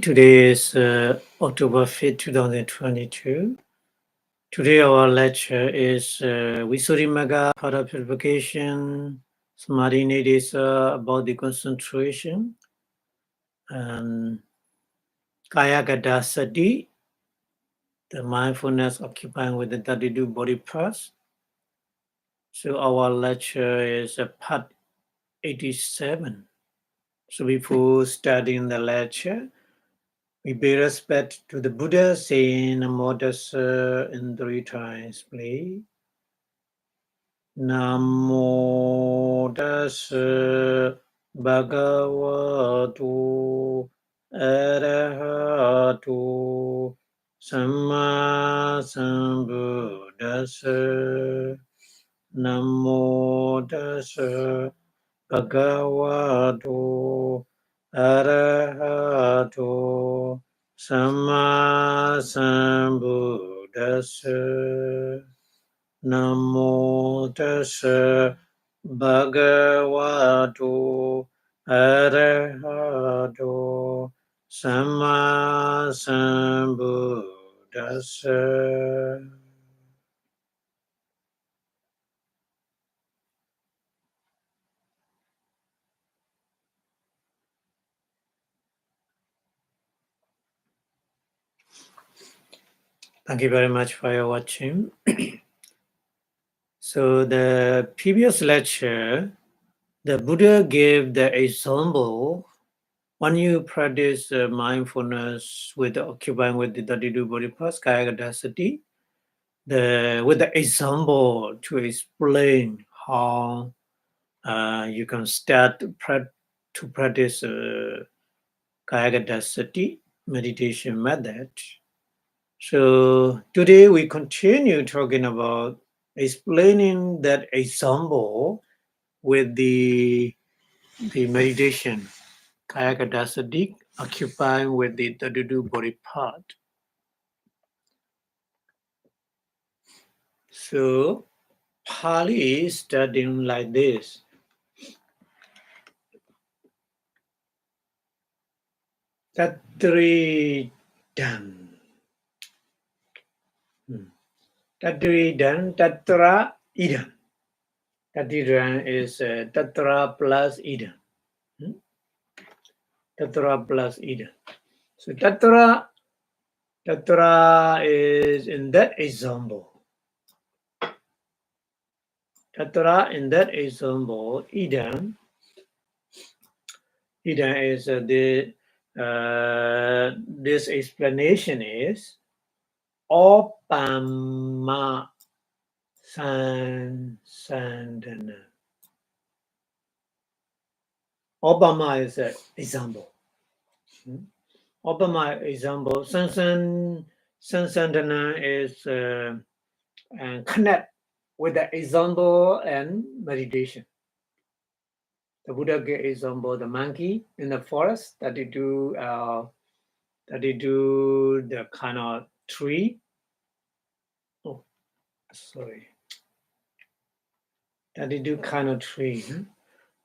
Today is October 5th, 2022. Today our lecture is Visuddhimagga, Purification, Samadhi is about the concentration, and Kayagata Sati, the mindfulness occupying with the 32 body parts. So our lecture is part 87. So before starting the lecture, we pay respect to the Buddha, saying Namo Tassa in 3 times, please. Namo Tassa Bhagavato Arahato Samma Sambuddhassa. Namo Tassa Bhagavato Arahato Samma Sambuddhassa. Namo Tassa Bhagavato Arahato Samma Sambuddhassa. Thank you very much for your watching. So the previous lecture, the Buddha gave the example when you practice mindfulness with occupying with the 32 body parts, Kayagata with the example to explain how you can start to practice Kayagata meditation method. So today we continue talking about explaining that example with the meditation, Kayakadasati, occupying with the 32 body part. So Pali is studying like this. Tatridan. Tatridan, Tatra Idan. Tatridan is Tatra plus Idan. Tatra plus Idan. So Tatra is in that example. Tatra in that example, Idan is this explanation is Opama Sandana. Opama is an example. Opama example. Sandana is and connect with the example and meditation. The Buddha gave example the monkey in the forest that they do the kind of tree. Oh, sorry. That they do kind of tree.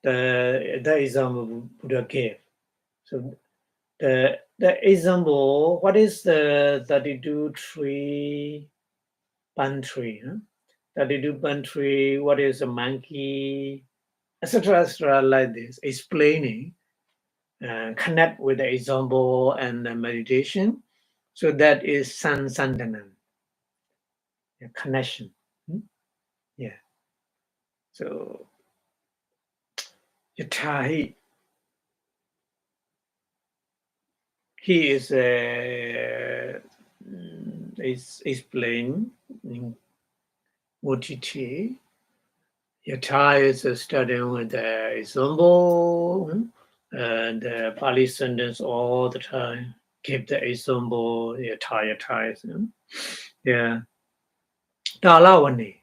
The example Buddha gave. So the example, what is the 32 tree, pan tree? 32 pan tree, what is a monkey, etc., like this, explaining, connect with the example and the meditation. So that is Sansandanan, connection. Yeah. So Yatahi, he is explained in Mutiti. Yata is studying with the example and the Pali sentence all the time. Keep the example, Yata. Yeah. Dala Wani.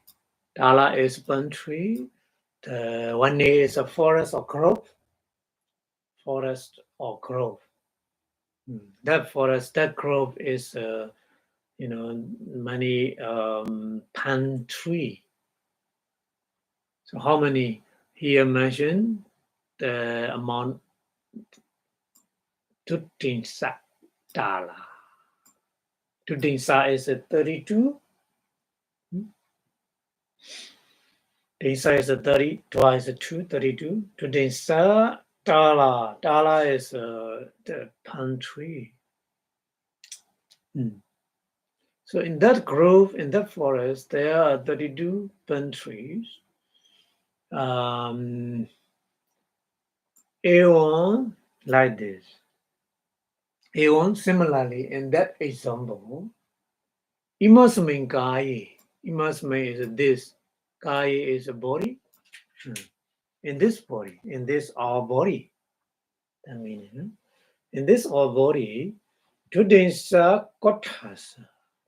Dala is one tree. The Wani is a forest or grove. Forest or grove. That forest, that grove is, many pan tree. So how many here mentioned? the amount Tutinsa Dala. Tutinsa is 32. Dinsa is 30, twice 2, 32. Tutinsa Dala. Dala is the palm tree. So in that grove, in that forest, there are 32 palm trees. Aeon like this. Aeon similarly in that example, Imasmin Gaye. Imasmin is this. Gaye is a body. In this body, in this our body. That means in this our body, Tudinsa Kothasa.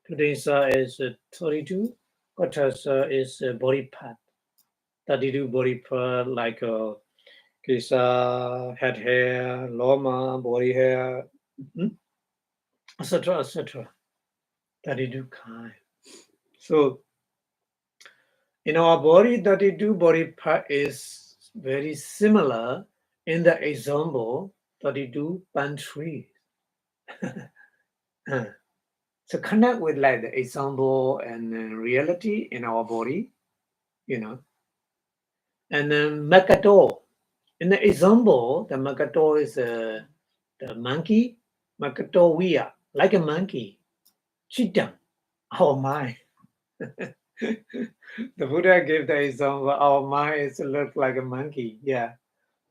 Tudinsa is 32. Kothasa is a body part. 32 body part like Kisa, head hair, loma, body hair, etc., etc. 32 kind. So in our body, 32 body part is very similar in the example 32 palm trees. So connect with like the example and reality in our body, And then Makato. In the example, the Makato is the monkey. Makato we are like a monkey. Chidam, our mind. The Buddha gave the example, our mind is look like a monkey. Yeah.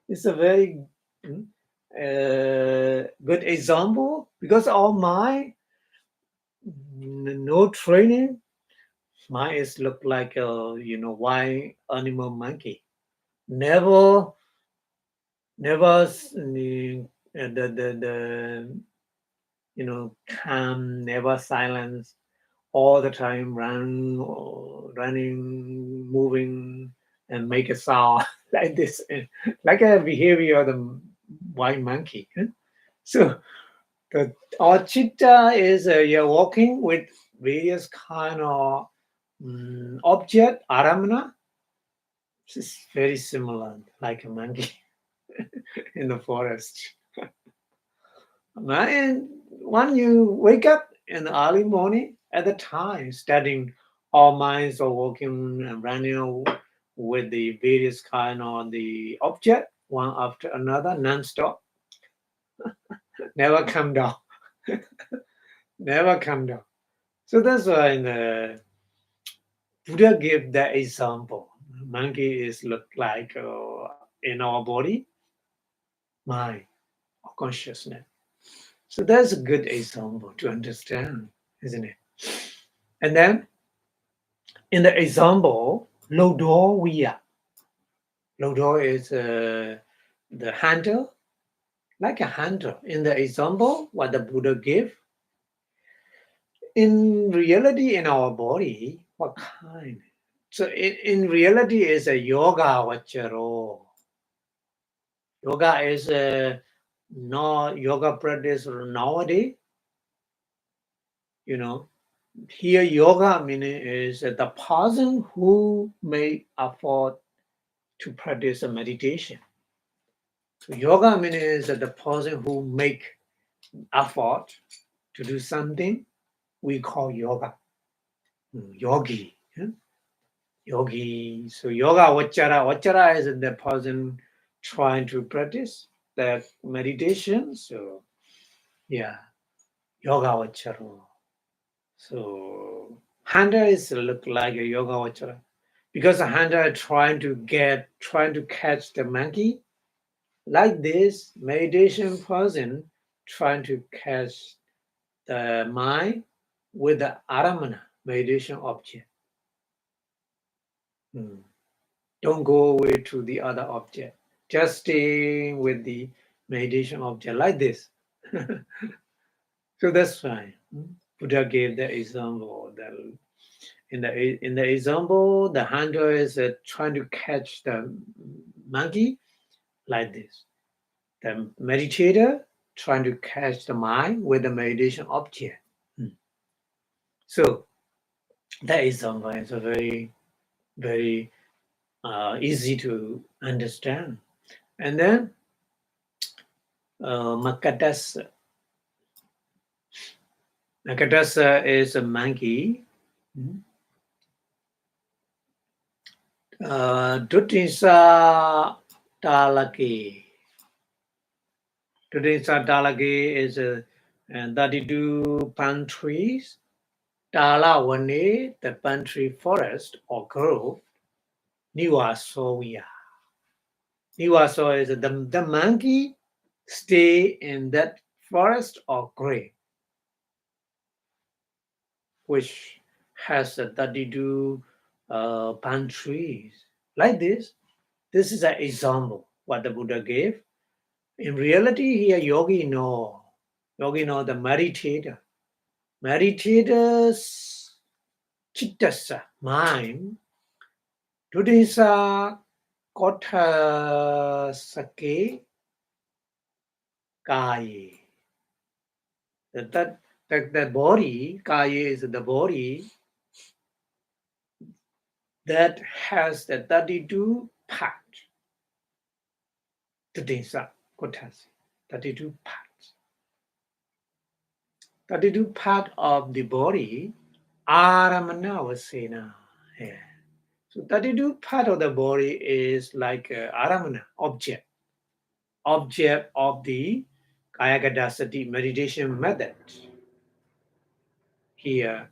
It's a very good example because our mind, no training, mind is look like a wild animal monkey. Never the calm, never silence, all the time running, moving, and make a sound like this, like a behavior of the white monkey. So our chitta is you're walking with various kind of object, aramana. It's very similar, like a monkey in the forest. And when you wake up in the early morning, at the time, studying, our minds are working and running with the various kind of the object, one after another, non-stop. Never come down. Never come down. So that's why the Buddha gave that example. Monkey is look like in our body, mind, or consciousness. So that's a good example to understand, isn't it? And then in the example, Lodo Wiya. Lodo is the handle, like a handle. In the example, what the Buddha gave, in reality, in our body, what kind? So in reality, is a yoga vacharo. Yoga is no yoga practice nowadays. Here yoga meaning is the person who may afford to practice a meditation. So yoga meaning is the person who make effort to do something we call yoga. Yogi. Yogi. So yoga vachara. Vachara is the person trying to practice that meditation. So yeah, yoga vachara. So Handa is look like a yoga vachara. Because Handa trying to catch the monkey. Like this, meditation person trying to catch the mind with the aramana, meditation object. Don't go away to the other object. Just stay with the meditation object like this. So that's fine. Buddha gave the example that in the example, the hunter is trying to catch the monkey like this. The meditator trying to catch the mind with the meditation object. So that example is a very, very easy to understand. And then Makatasa. Makatasa is a monkey. Dutisa Talaki. Dutisa Talaki is 32 palm trees. Tala Wane, the palm tree forest or grove. Niwasoya. Niwaso is the monkey stay in that forest or grave, which has 32 palm trees. Like this is an example what the Buddha gave. In reality, here yogi no, the meditator. Meditators chittasa, mind, Dudisa kotha sake kaye. That body, kaye is the body that has the 32 part. Dudisa kothasi, 32 parts. 32 part of the body, aramana vasena. Yeah. So 32 part of the body is like aramana, object of the Kayakadasati meditation method. Here,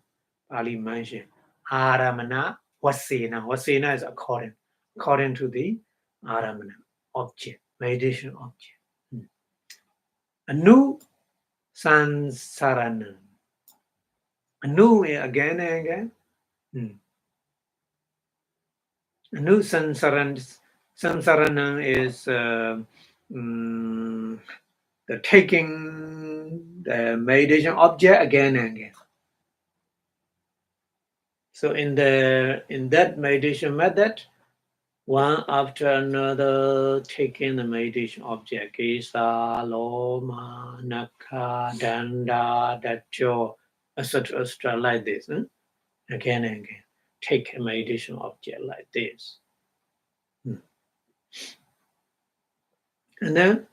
Pali mentioned Aramana Vasena. Vasena is according to the Aramana object, meditation object. Anu Sansaranam. Anu again and again. Anu Sansaranam is the taking the meditation object again and again. So in that meditation method, one after another taking the meditation object, Kesa, Loma, Naka, Danda, Dacho, etc., etc., like this. Again and again. Take a meditation object like this. And then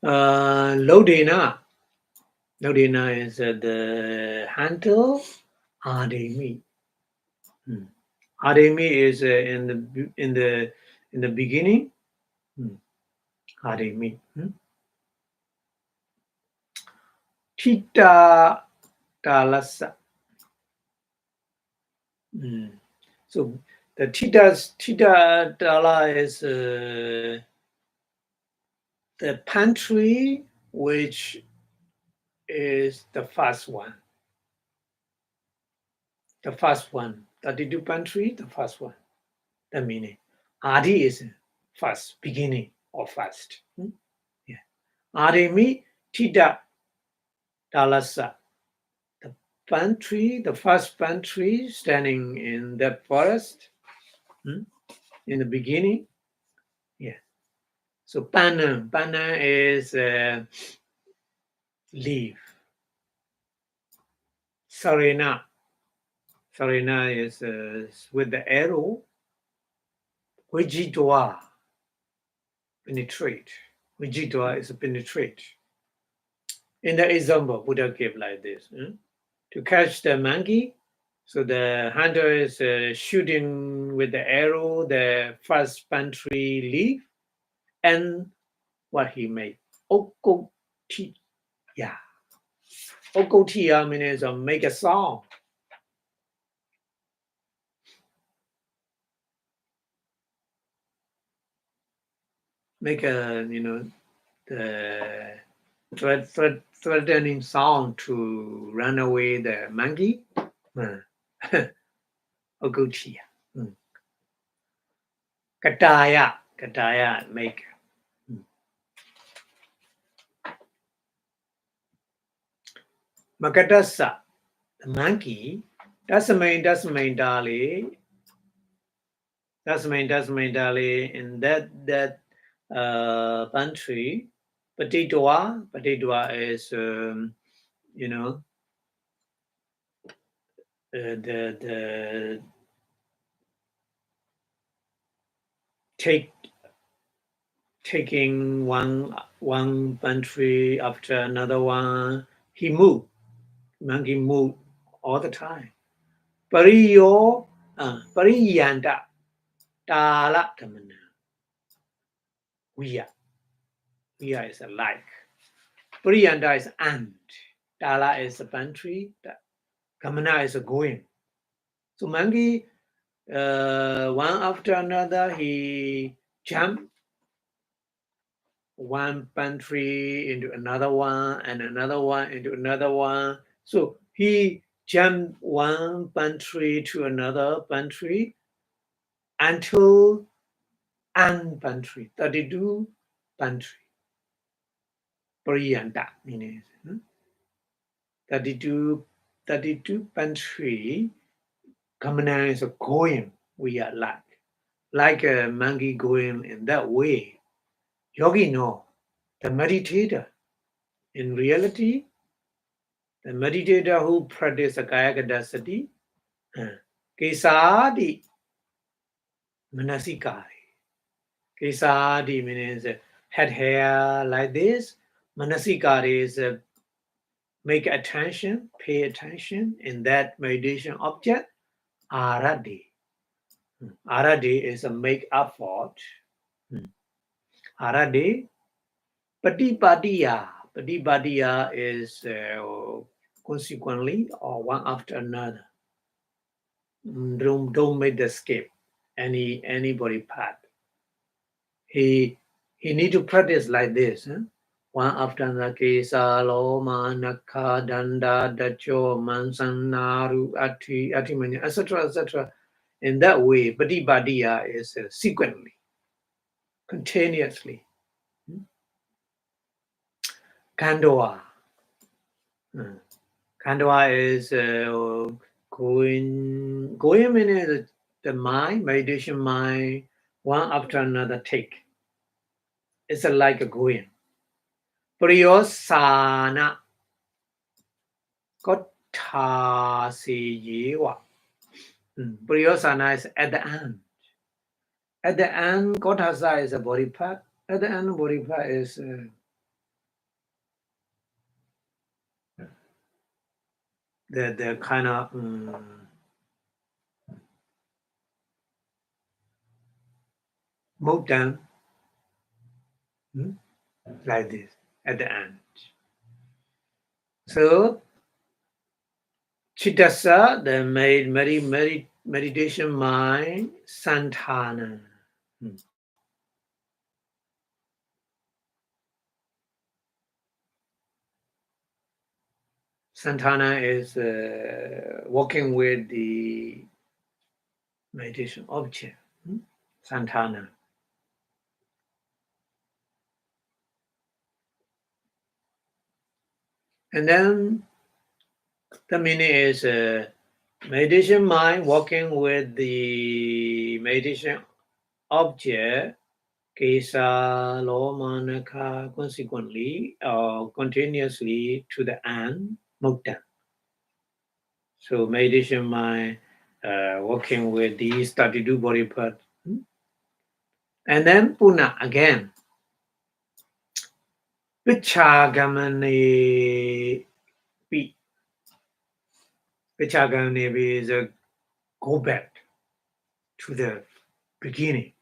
Lodena. Lodena is the handle. Ademi. Ademi is in the beginning. Ademi. Tita Talasa. So the Tita Tala is the pantry, which is the first one. The first one. 32 pantry, the first one. The meaning. Adi is first, beginning or first. Yeah. Ademi Tita Talasa. The pantry, the first pantry standing in that forest in the beginning. Yeah. So Pana is leaf. Sarena is with the arrow. Vijitwa, penetrate. Vijitwa is penetrate. In the example, Buddha gave like this. To catch the monkey, so the hunter is shooting with the arrow the first pantry leaf, and what he made. Okotiya. Okotiya means make a song. Make a, the threatening sound to run away the monkey. Okotiya. Kataya, make. Makatasa, the monkey. That's the main dali. That's the main dali in that pantry. Patitwa is the taking one pantry after another one. He moved. Monkey moved all the time. Pariyo, pariyanda, tala tamana. Viya is a like. Pariyanda is ant. Tala is a pantry. Kamana is a going. So monkey, one after another, he jumped one pantry into another one and another one into another one. So he jumped one pantry to another pantry until an pantry, 32 pantry. Pariyanta means 32 pantry. Kamana is a going. We are like a monkey going in that way. Yogi no, the meditator. In reality, the meditator who practices Kayakadasati, Kesadi Manasikari. Kesadi means head hair like this. Manasikari is make attention, pay attention in that meditation object. Aradi. Aradi is a make effort. Aradi. Patipadiya. Patipadiya is consequently or one after another. Don't make the skip anybody path. He need to practice like this. One after another. Kesa loma nakha danda dacho mansannaru atimanya etc. In that way, patipadiya is sequentially, continuously. Kandwa. Kandwa is going means the mind, meditation mind, one after another take. It's like a going. Puriyosana Kotta Seyewa. Puriyosana is at the end. At the end, Kottasa is a body part. At the end, body part is the kind of move down like this at the end. So Chittasa, the meditation mind, Santana. Santana is working with the meditation object. Santana. And then the meaning is meditation mind working with the meditation object, Kesa, Loma, Naka, consequently or continuously to the end, Mukta. So meditation mind working with these 32 body parts. And then Puna again. Vichagamane pi. Vichagamane is a go back to the beginning.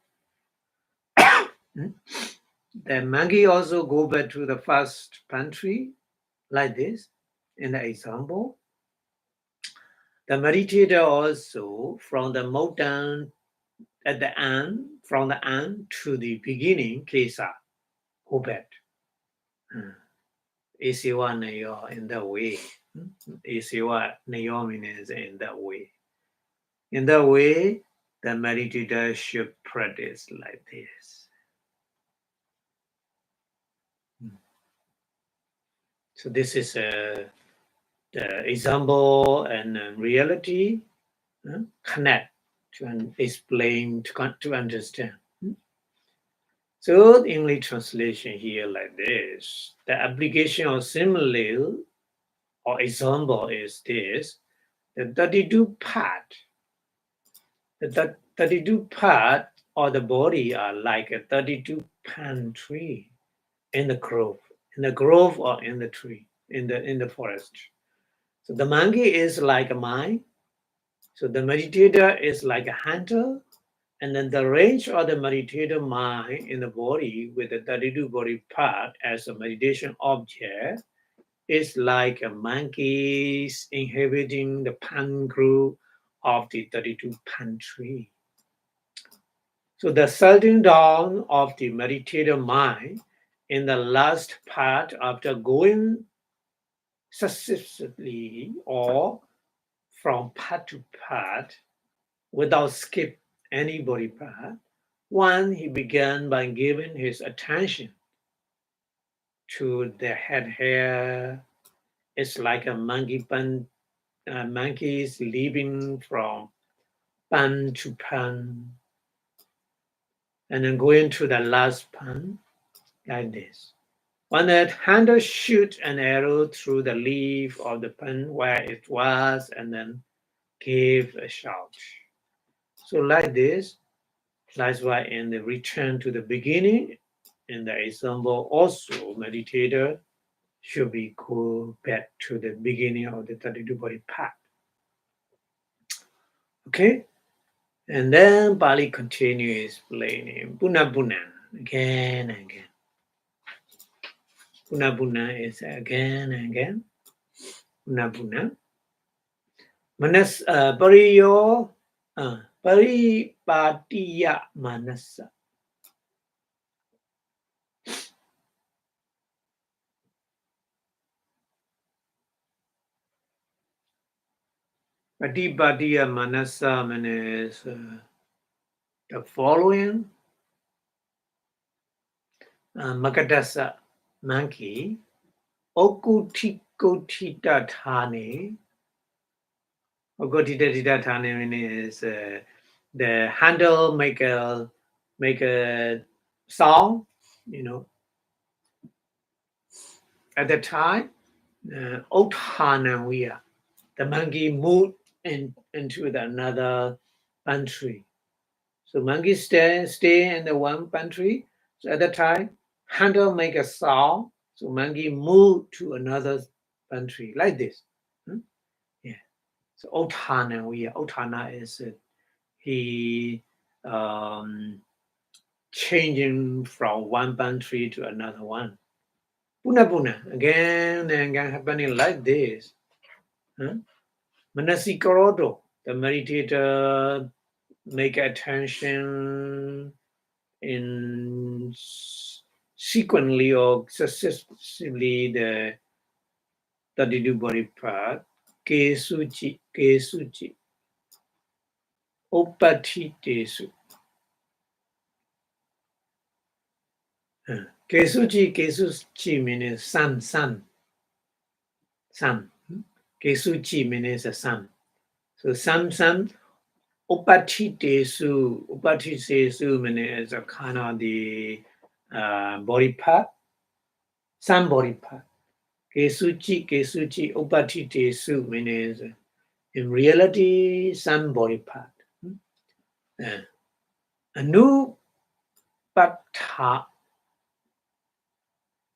The monkey also go back to the first pantry like this in the example. The meditator also from the mountain at the end, from the end to the beginning, Kesa, go back. Isiwa Nayo in that way. Isiwa Nayo means in that way. In that way, the meditator should practice like this. So this is the example and reality connect to explain, to understand. So the English translation here like this. The application of simile or example is this. The 32 part. The 32 part or the body are like a 32 palm tree in the grove or in the tree, in the forest. So the monkey is like a mind. So the meditator is like a hunter, and then the range of the meditator mind in the body with the 32 body part as a meditation object is like a monkeys inhabiting the palm grove of the 32 palm tree. So the settling down of the meditator mind in the last part after going successively or from part to part without skip any body part. One, he began by giving his attention to the head hair. It's like a monkeys leaping from pan to pan, and then going to the last pan like this. When the hunter shoot an arrow through the leaf of the pan where it was, and then gave a shout. So like this, that's why in the return to the beginning, in the example also meditator should be go back to the beginning of the 32 body path. Okay? And then Pali continues explaining Puna Puna again and again. Puna Puna is again and again. Puna Puna. Manas Pariyo Paripatiya Manasa. Patipatiya Manasa means the following. Makadasa monkey. Okutita Thane. Okutita Thane means the handle make a song, At the time, Othanawiya, the monkey moved into another country. So monkeys stay in the one country. So at the time, hunter make a song. So monkey move to another country like this. Yeah. So Othana is he changing from one country to another one. Puna again and again happening like this. Manasikarodo, the meditator make attention in sequentially or successively the 32 body part. Kesuchi, Opatitesu. Kesuchi means sun. Kesuchi means a sun. So sun, Upatitesu means a kind of the body part, sun body part. Kesuchi, Upatitesu means in reality, sun body part. Anupatha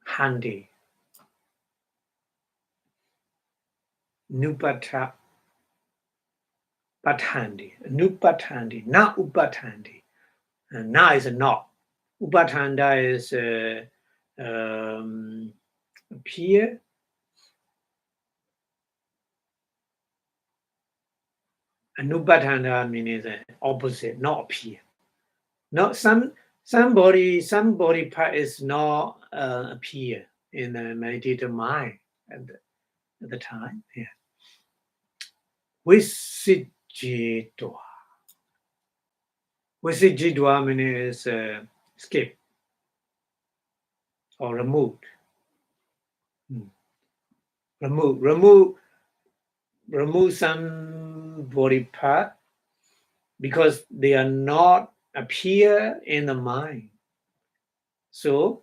Handi. Nupatha Pathandi, not Upatandi. Na is a not. Upatanda is appear. Anupatanda means opposite, not appear. Not some body part is not appear in the meditative mind at the time. Yeah. Visijitwa. Visijitwa means skip or removed. Remove some body part because they are not appear in the mind. So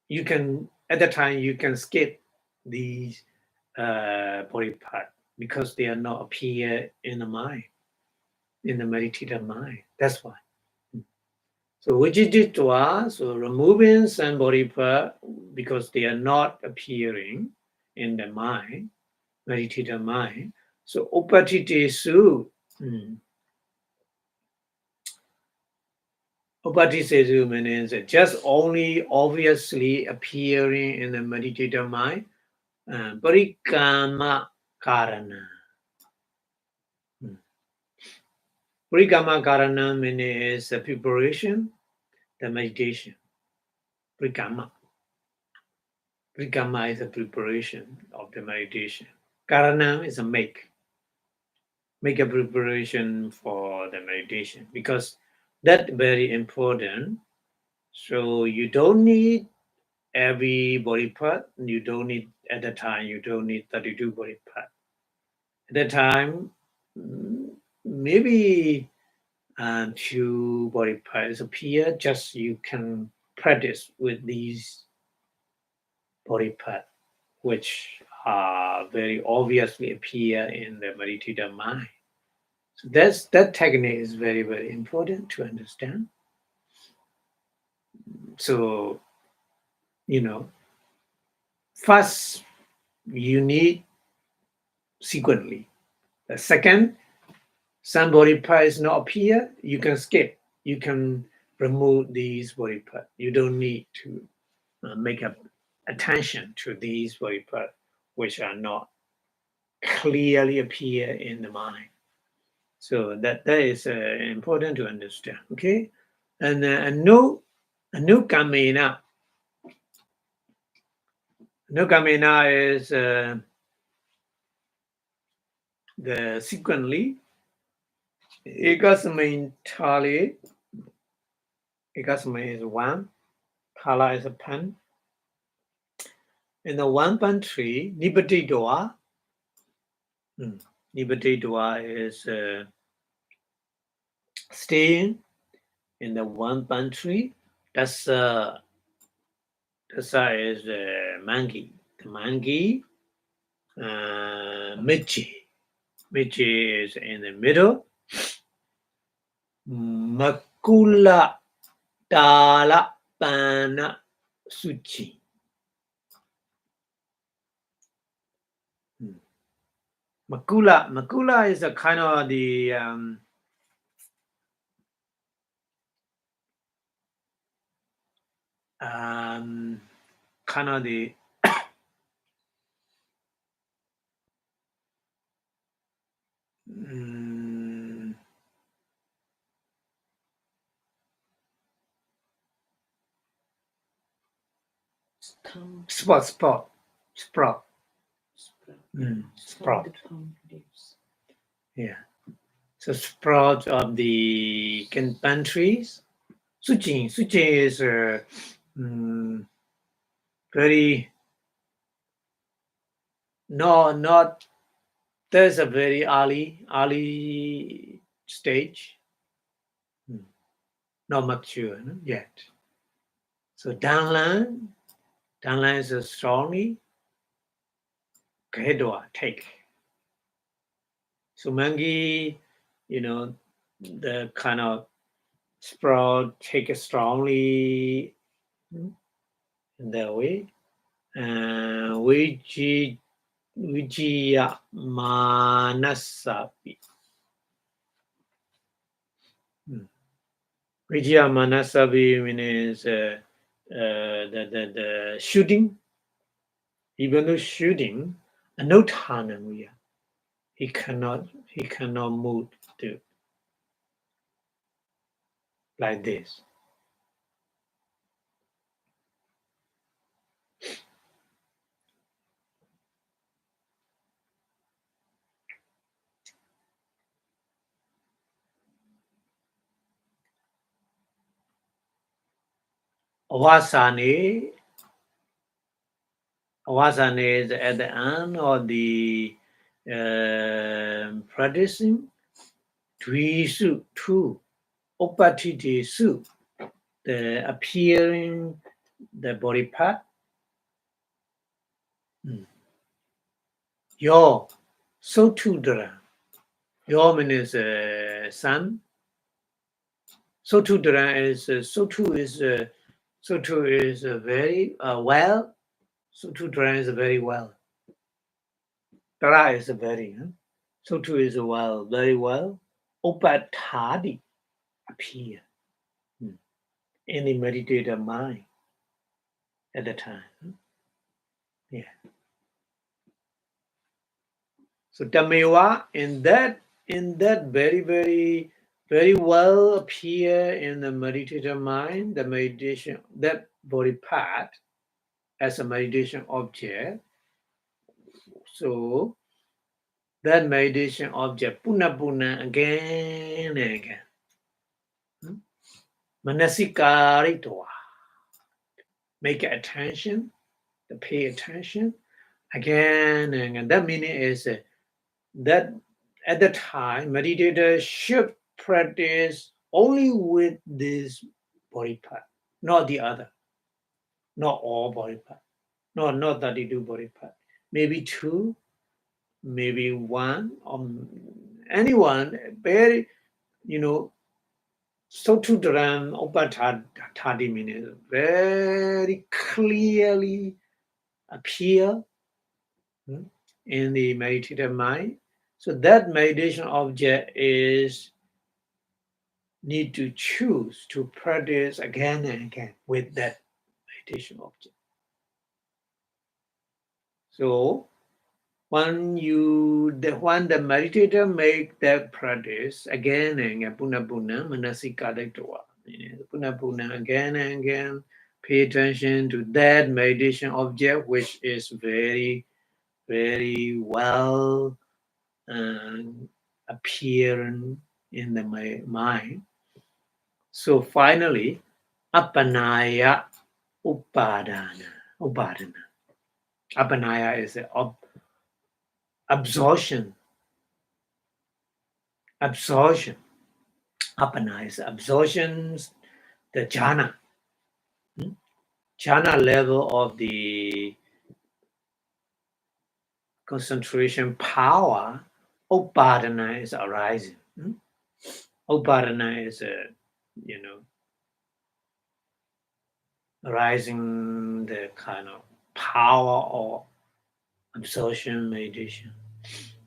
you can at the time you can skip these body part because they are not appear in the mind, in the meditative mind. That's why. So Vijititva, so removing some body part because they are not appearing in the mind, meditative mind. So Upatitesu, Upatisesu means just only obviously appearing in the meditative mind. Parikama Karana. Parikama Karana means the preparation, the meditation. Parikama. Parikama is a preparation of the meditation. Karana is a make a preparation for the meditation because that's very important. So you don't need every body part. You don't need at the time. You don't need 32 body part. At the time, maybe 2 body parts appear. Just you can practice with these body parts, which very obviously appear in the meditative mind. So that technique is very, very important to understand. So, first you need sequentially. The second, some body parts not appear, you can skip. You can remove these body parts. You don't need to make up attention to these body parts which are not clearly appear in the mind. So that is important to understand. Okay, and no kamena. No kamena is the sequentially ekasmain thali. Ekasmain is one. Thala is a pen. In the one pan tree, nipati doa is staying in the one pan tree. That's is monkey. The monkey, Michi. Michi is in the middle. Makula Dala Pana Suchi. Makula is a kind of the kind of the sprout. Sprout. Yeah. So sprout of the countries. Suchi is very not there's a very early stage, not mature yet. So downline is a strongly Kedwa take. So mangi, the kind of sprout take it strongly in that way. Vijaya Manasabi. Vijaya Manasabi means the shooting. Even though shooting, no time he cannot move to like this. Avasana is at the end of the practicing. Dvisu, two. Opatitesu, the appearing the body part. Yo, Sotudra. Yo means sun. So too is very well. So too is very well. Tara is very. So too is well, very well. Upatadi appear in the meditative mind at the time. Yeah. So Tamewa in that very well appear in the meditative mind, the meditation, that body part as a meditation object. So that meditation object, puna again and again. Manasikari make attention, to pay attention again and again. That meaning is that at the time, meditators should practice only with this body part, not the other, not all body part, not 32 body part. Maybe two, maybe one, or anyone, very, so to dram upatadi means very clearly appear in the meditative mind. So that meditation object is need to choose to practice again and again with that meditation object. So when the meditator make that practice again and again, puna manasikadektawa, puna again and again, pay attention to that meditation object, which is very, very well appearing in the mind. So finally, apanaya upadana. Apanaya is absorption. Apana is absorption, the jhana. Jhana level of the concentration power, upadana is arising. Upadana is arising the kind of power or absorption meditation,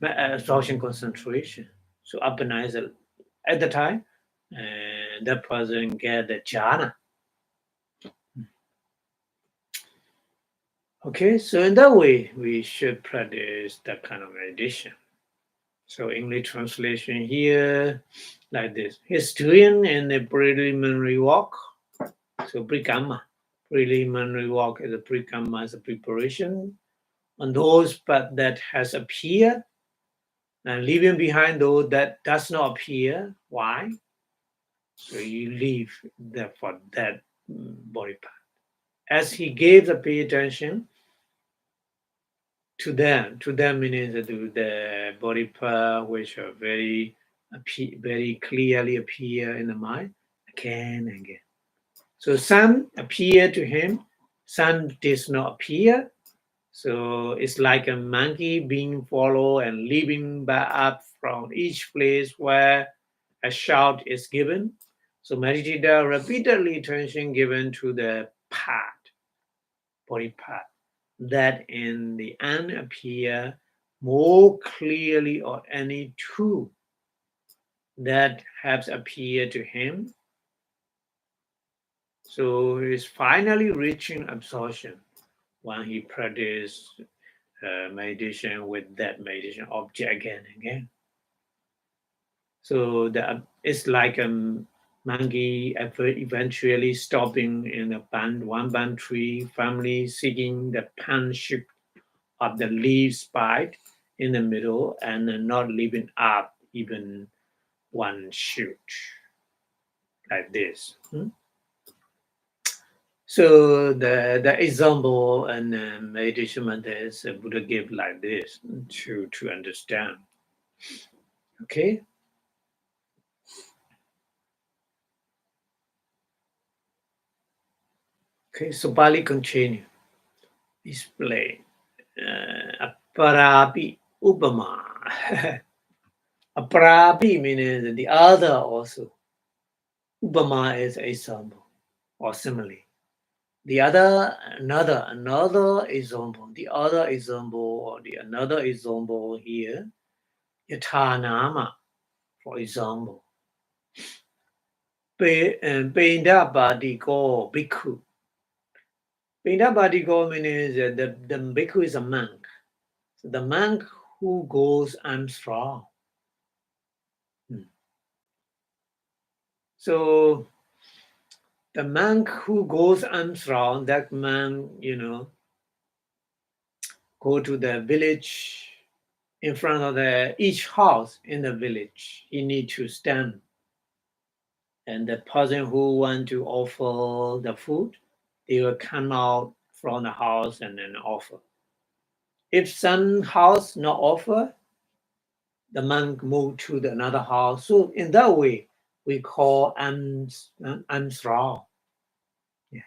absorption concentration. So apana is at the time, and that person get the jhana. Okay, so in that way, we should practice that kind of meditation. So English translation here, like this. He's doing in the preliminary walk. So Prikamma. Preliminary walk is a Prikamma, is a preparation on those path that has appeared and leaving behind those that does not appear. Why? So you leave that for that body part. As he gave the pay attention to them meaning the body part which are very clearly appear in the mind again and again. So some appear to him, some does not appear. So it's like a monkey being followed and leaping back up from each place where a shout is given. So meditator repeatedly attention given to the body part, that in the end appear more clearly or any two that has appeared to him. So he is finally reaching absorption when he practiced meditation with that meditation object again and again. So it's like a monkey eventually stopping in a one band tree family, seeking the pan-ship of the leaf spike in the middle and not leaving up even one shoot like this. So the example and meditation methods Buddha gave like this to understand. Okay. Okay, so Bali continue. Display. Aparapi upama. Aparapi means the other also. Upama is example or simile. The other, another example, the other example or the another example here, Yathanama, for example. Pinda Badiko Bhikkhu. Pinda Badiko means the Bhikkhu is a monk. So the monk who goes armstrong. So the monk who goes armstrong, that monk, go to the village in front of each house in the village. He need to stand. And the person who want to offer the food, they will come out from the house and then offer. If some house not offer, the monk move to another house. So in that way, we call armstrong. Yeah.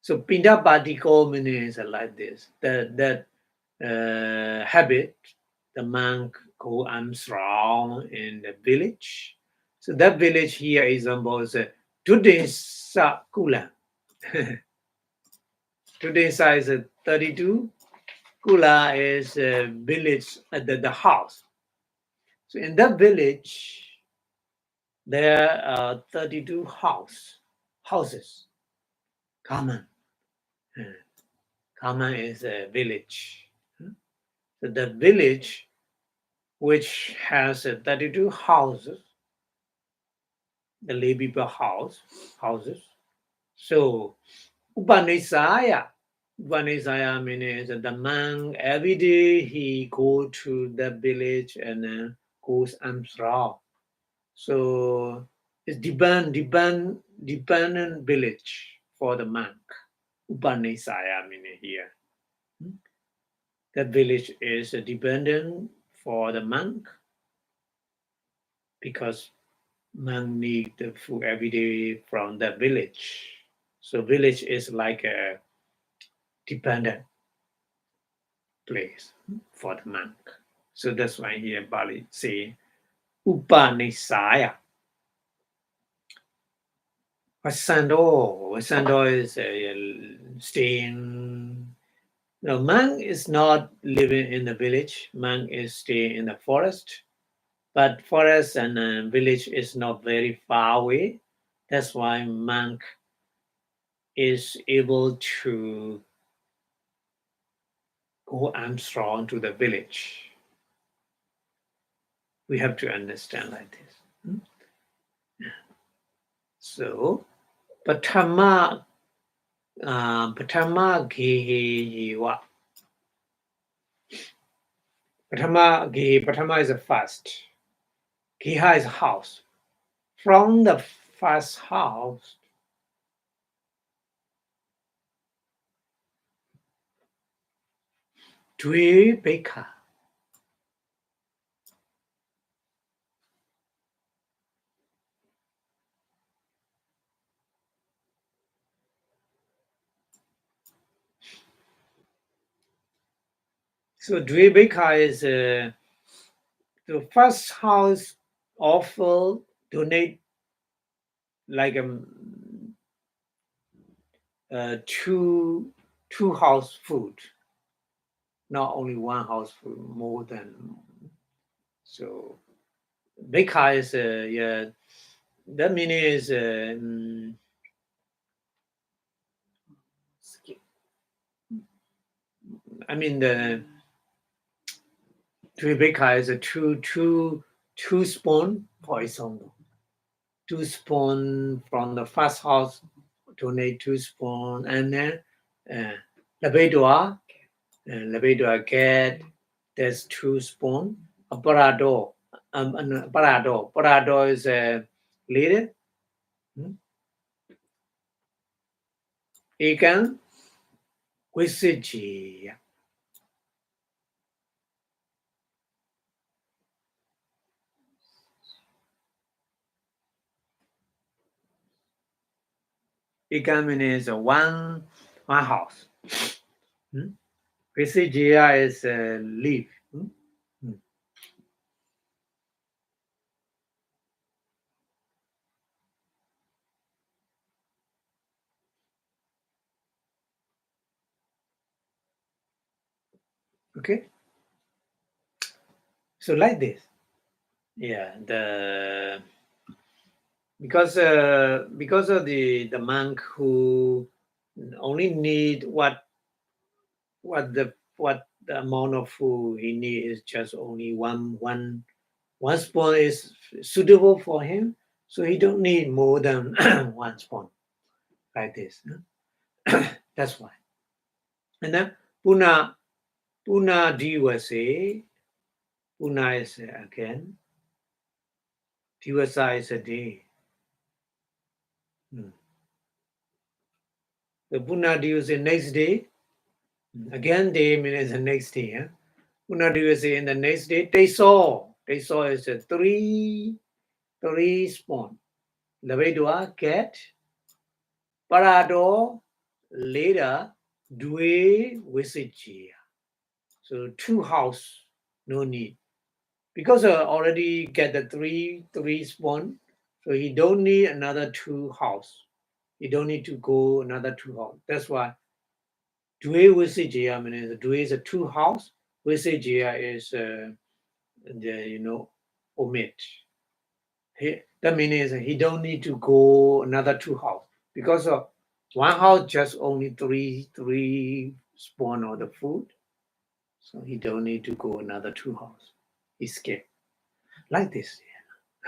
So Pinda Badiko means like this. That habit, the monk go armstrong in the village. So that village here example is Tudesa Kula. Tudesa is 32. Kula is a village, the house. So in that village, there are 32 houses. Common. Common is a village. So the village which has 32 houses, the lay people houses. So Upanisaya means the man every day he go to the village and then goes armstrong. So it's dependent village for the monk. Upanisaya meaning here. That village is dependent for the monk because monk need the food every day from the village. So village is like a dependent place for the monk. So that's why here Bali say Upanisaya. Vasando is staying. No, monk is not living in the village. Monk is staying in the forest. But forest and village is not very far away. That's why monk is able to go armstrong to the village. We have to understand like this. So, Patama Gehewa. Patama is a first. Geha is a house. From the first house, Dvibeka. So Dvibeka is the first house offer donate like two house food, not only one house food, more than. So Beka is that meaning is I mean the Rebecca is a two spoon, for example. 2 spoon from the first house, donate 2 spoon, and then Labedua get there's 2 spoon. A parado, parado is a leader. Ikan Wisiji. Ikan means one house. Wisiji is leaf. Okay. So like this. Yeah. Because of the monk who only need what the amount of food he needs is just only one spoon is suitable for him, so he don't need more than one spoon like this. That's why. And then Puna Diwasa, Puna is again, Diwasa is a day. The Puna Diwasa next day, again day means the next day. Yeah? Puna Diwasa in the next day, they saw is a three spoon. The way to get Parado later Due Visijia. So 2 house, no need. Because already get the three spawn, so he don't need another 2 house. He don't need to go another 2 house. That's why Due Visijia means Due is a 2 house. Visijia is omit. That means he don't need to go another 2 house because of 1 house just only three spawn of the food, so he don't need to go another 2 house. He skip like this.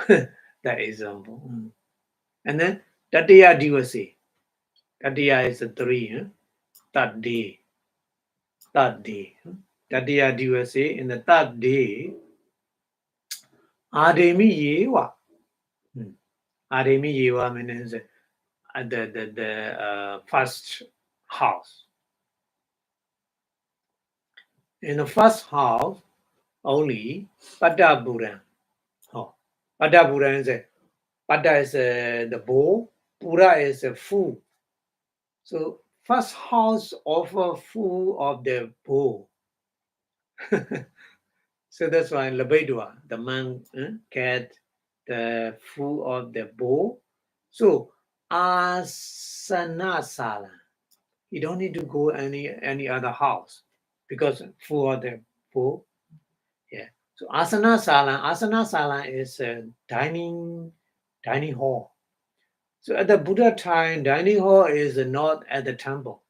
Yeah. That example. And then Tatiya Divasi. Tatiya is a 3. Huh? Third day. Tatiya Divasi in the 3rd day. Ademi Yewa. Ademi Yewa means the first house. In the first house, only Pada Buddha. Oh, Pada Buddha is Pada is the bowl, Pura is a food. So first house offer food of the bowl. So that's why Labedua, the monk get the food of the bowl. So Asana Sala. You don't need to go any other house because for the bowl. Yeah. So Asana Sala is a dining hall. So at the Buddha time, dining hall is not at the temple.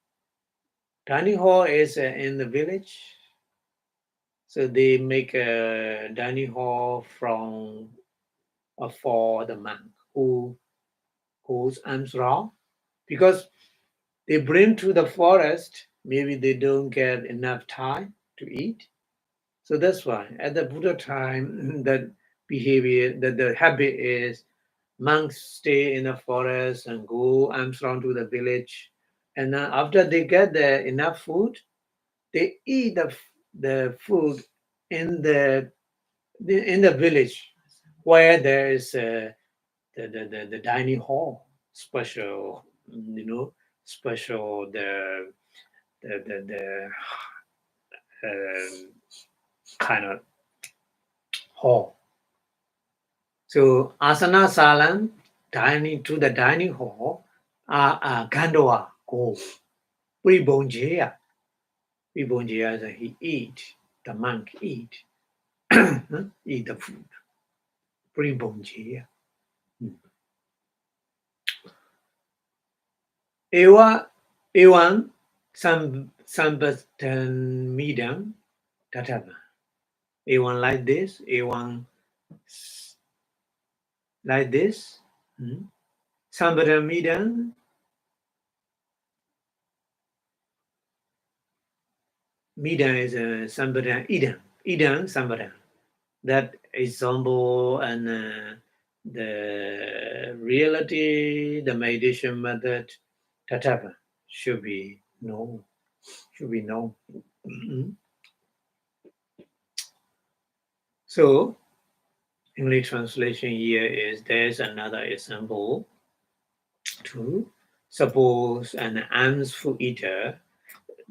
Dining hall is in the village. So they make a dining hall from for the monk who goes arms round, because they bring to the forest. Maybe they don't get enough time to eat. So that's why at the Buddha time, that behavior, that the habit is monks stay in the forest and go arms round to the village. And then after they get enough food, they eat the food in the village where there is the dining hall, special, special the kind of hall. So asana salam to the dining hall, gandoa go. Pribonjaya is he eat, the monk eat, eat the food. Pribonjaya. Ewan sambatan midam tatama. Ewan like this, Ewan like this. Sambatan midam. Midam is sambatan idam sambatan. That example and the reality, the meditation method, tatapa should be known. So, English translation here is there's another example. To suppose an ants food eater,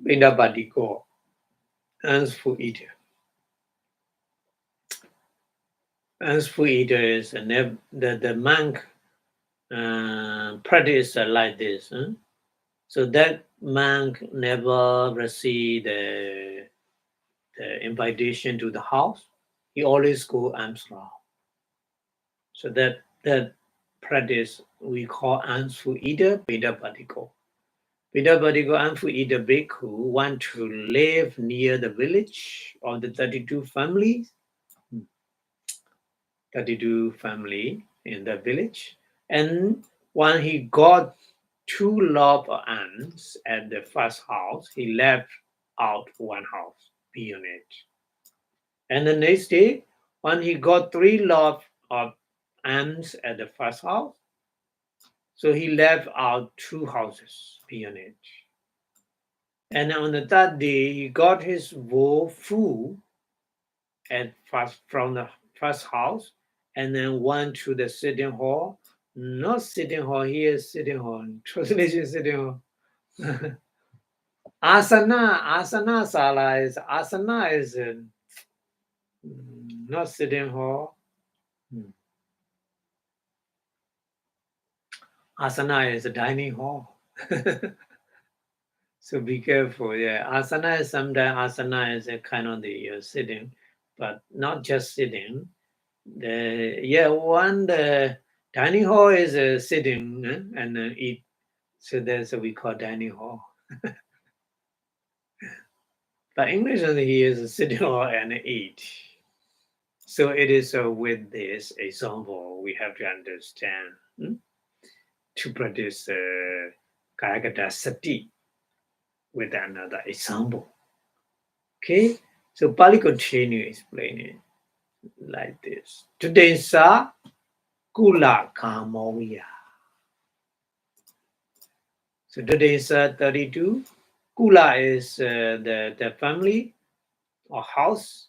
Bindabadiko, ants food eater. Ants food eater is the monk practice like this. So that monk never receive the the invitation to the house, he always go arms round. So that practice we call Ansu Ida Bidabadiko. Bidabadiko Ansu Ida Bhikkhu want to live near the village of the 32 families, 32 family in the village. And when he got 2 loaf of ants at the first house, he left out 1 house beyond it. And the next day, when he got 3 loaf of ants at the first house, so he left out 2 houses beyond it. And on the third day, he got his bowl full from the first house, and then went to the sitting hall. Not sitting hall, here is sitting hall. Translation sitting hall. Asana sala is not sitting hall. Asana is a dining hall. So be careful. Yeah, asana is sometimes asana is a kind of the sitting, but not just sitting. The dining hall is sitting and eat. So that's what we call dining hall. But English here is sitting hall and eat. So it is with this example we have to understand to practice Kayakata Sati with another example. Okay, so Pali continue explaining like this. Tudesa Kula Kamoya. So Tudesa 32. Kula is the family or house.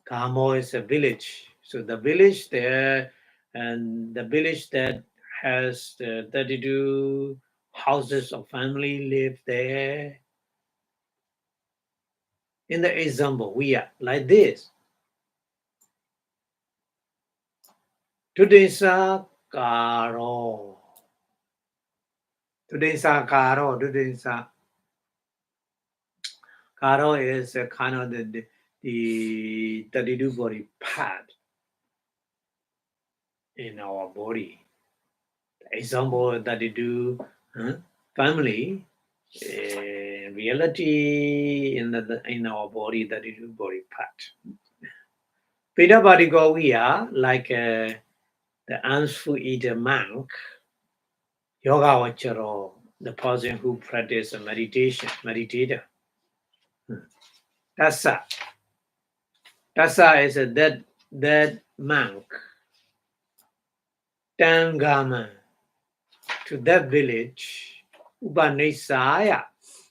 Kamo is a village. So the village there and the village that has the 32 houses of family live there. In the example, we are like this. Tudesa Karo. Tudesa Karo. Tudesa Karo is a kind of the 32 body part in our body. The example 32 family. Reality in our body, that is body part. Pedabadigo we are like the Ansfu eater monk, yoga vacharo, the person who practices meditation, meditator. Tassa is a dead monk. Tangama to that village, Upanisaya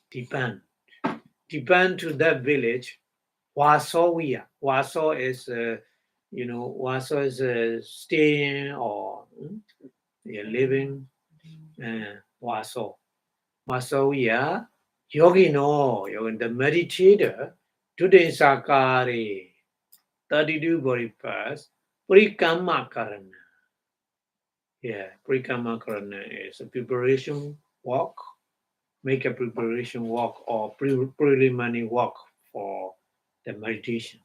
depend to that village. Wasowiya. Waso is Waso is staying or living. Waso. Wasowiya. Yogino, the meditator, today sakari, 32 body parts, Prikama Karana. Yeah, Prikama Karana is a preparation walk, make a preparation walk or preliminary walk for the meditation.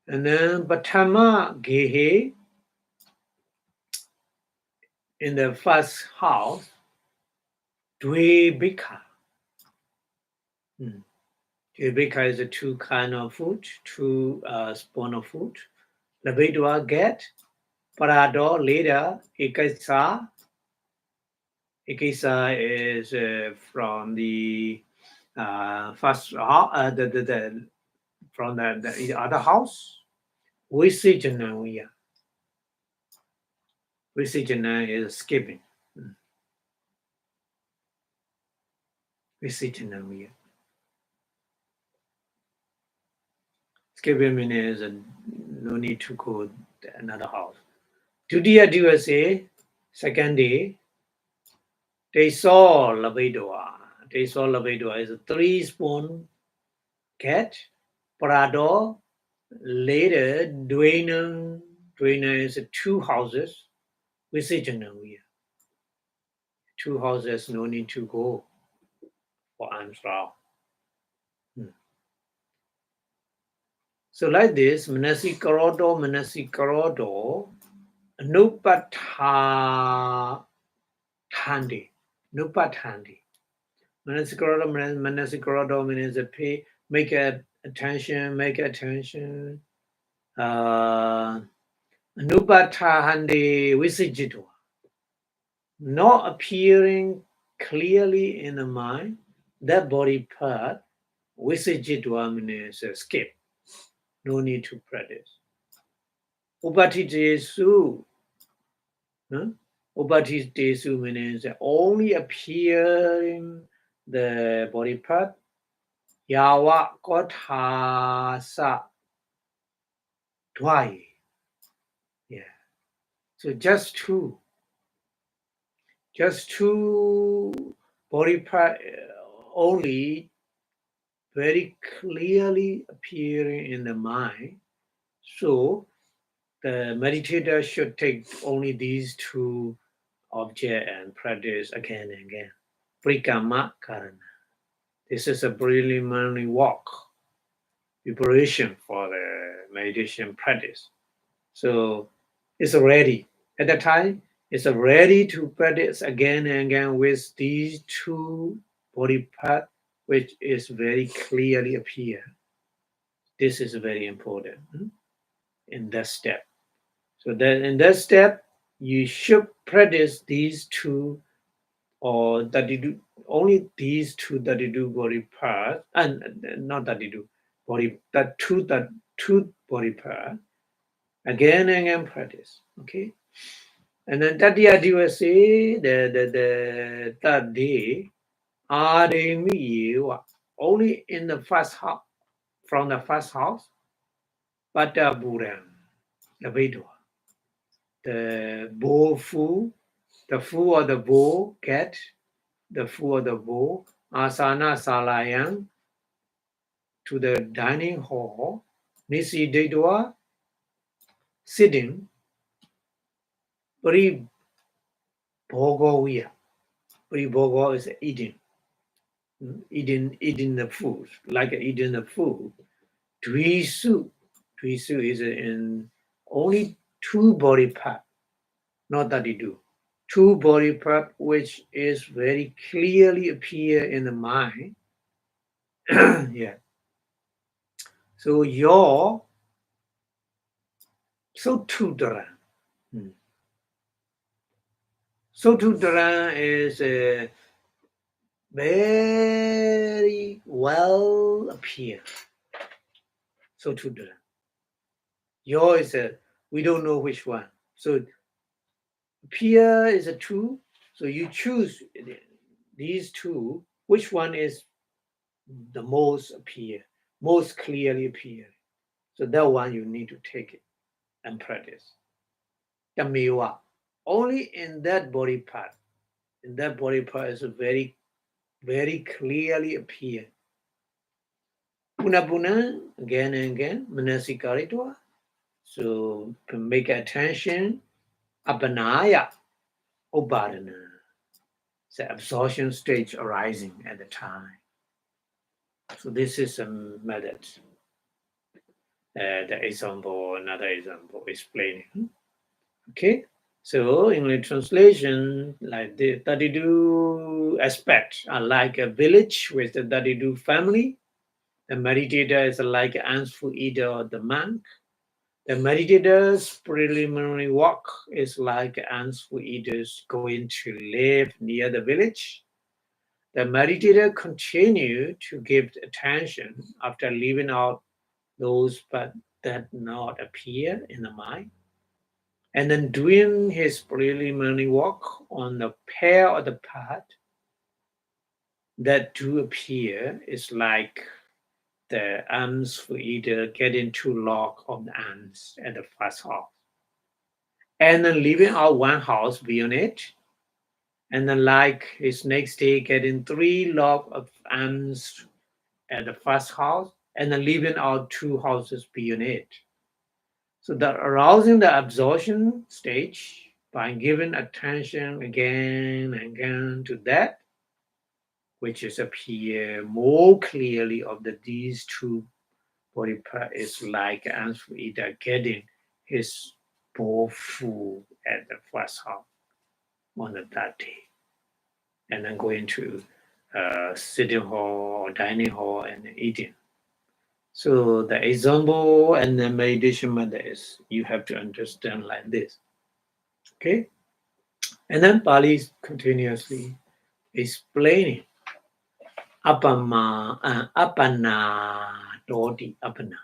And then Patama Gehe in the first house, Dvebika. Dvebika is a 2 kind of food, 2 spoon of food. Labedwa get, Parado later, Ikasa. Ikasa is from the first from the other house. Visijana is skipping. Visijana. Skipping means no need to go to another house. Tudiya Divase, second day, they saw Labedua. They saw Labedua is a 3 spoon cat. Parado, later, Dwayne is 2 houses. Visijana. 2 houses, no need to go for Amsrao. So like this, Manasikarodo, Nupatha Thandi. Nupatthandi. Manasikarodo means a pay, make attention. Nupatthandi Visijitwa. Not appearing clearly in the mind, that body part, Visijitwa means skip. No need to practice. Upatitesu. Upatitesu means only appearing the body part. Yawa kothasa dwai. Yeah. So just two body part only very clearly appearing in the mind. So the meditator should take only these two objects and practice again and again. Prikama karana. This is a preliminary walk, preparation for the meditation practice. So it's ready. At that time, it's ready to practice again and again with these two body parts, which is very clearly appear. This is very important in that step. So then in that step, you should practice these two, or that you do only these two that you do body parts, and not that you do body that two body part again and again practice. Okay, and then Tatiya Divasi, the third day, only in the first house, from the first house, Pata Buddha, the Vedwa, the bow fool, the fool of the bow, cat, the fool of the bow, Asana Salayan, to the dining hall, Nisi Dedwa, sitting, Pri Bhogoviya. Pri Bhogo is eating. Eating the food, like eating the food. Dvisu is in only two body part, not 32. Two body part which is very clearly appear in the mind. Yeah. So your Sotudara. Sotudara is very well appear. Sotudara. Your is we don't know which one. So appear is a two. So you choose these two. Which one is the most clearly appear? So that one you need to take it and practice. Tamiwa. Only in that body part. In that body part is a very, very clearly appear. Puna again and again. Manasikaritwa. So make attention. Abhanaya. Obadana. The absorption stage arising at the time. So this is a method. The example, another example explaining. Okay, so English translation, like the 32 aspects are like a village with the 32 family. The meditator is like an ansful eater or the monk. The meditator's preliminary walk is like ansful eaters going to live near the village. The meditator continue to give attention after leaving out those but that not appear in the mind. And then doing his preliminary walk on the pair of the path that do appear is like the ants for either getting too lock of the ants at the first house. And then leaving out one house beyond it. And then like his next day getting 3 lock of ants at the first house and then leaving out 2 houses beyond it. So that arousing the absorption stage by giving attention again and again to that, which is appear more clearly of these two body part is like ant eater getting his bowl full at the first hop on the that day, and then going to sitting hall or dining hall and eating. So the example and the meditation method is you have to understand like this. Okay? And then Pali is continuously explaining apana dodi apana.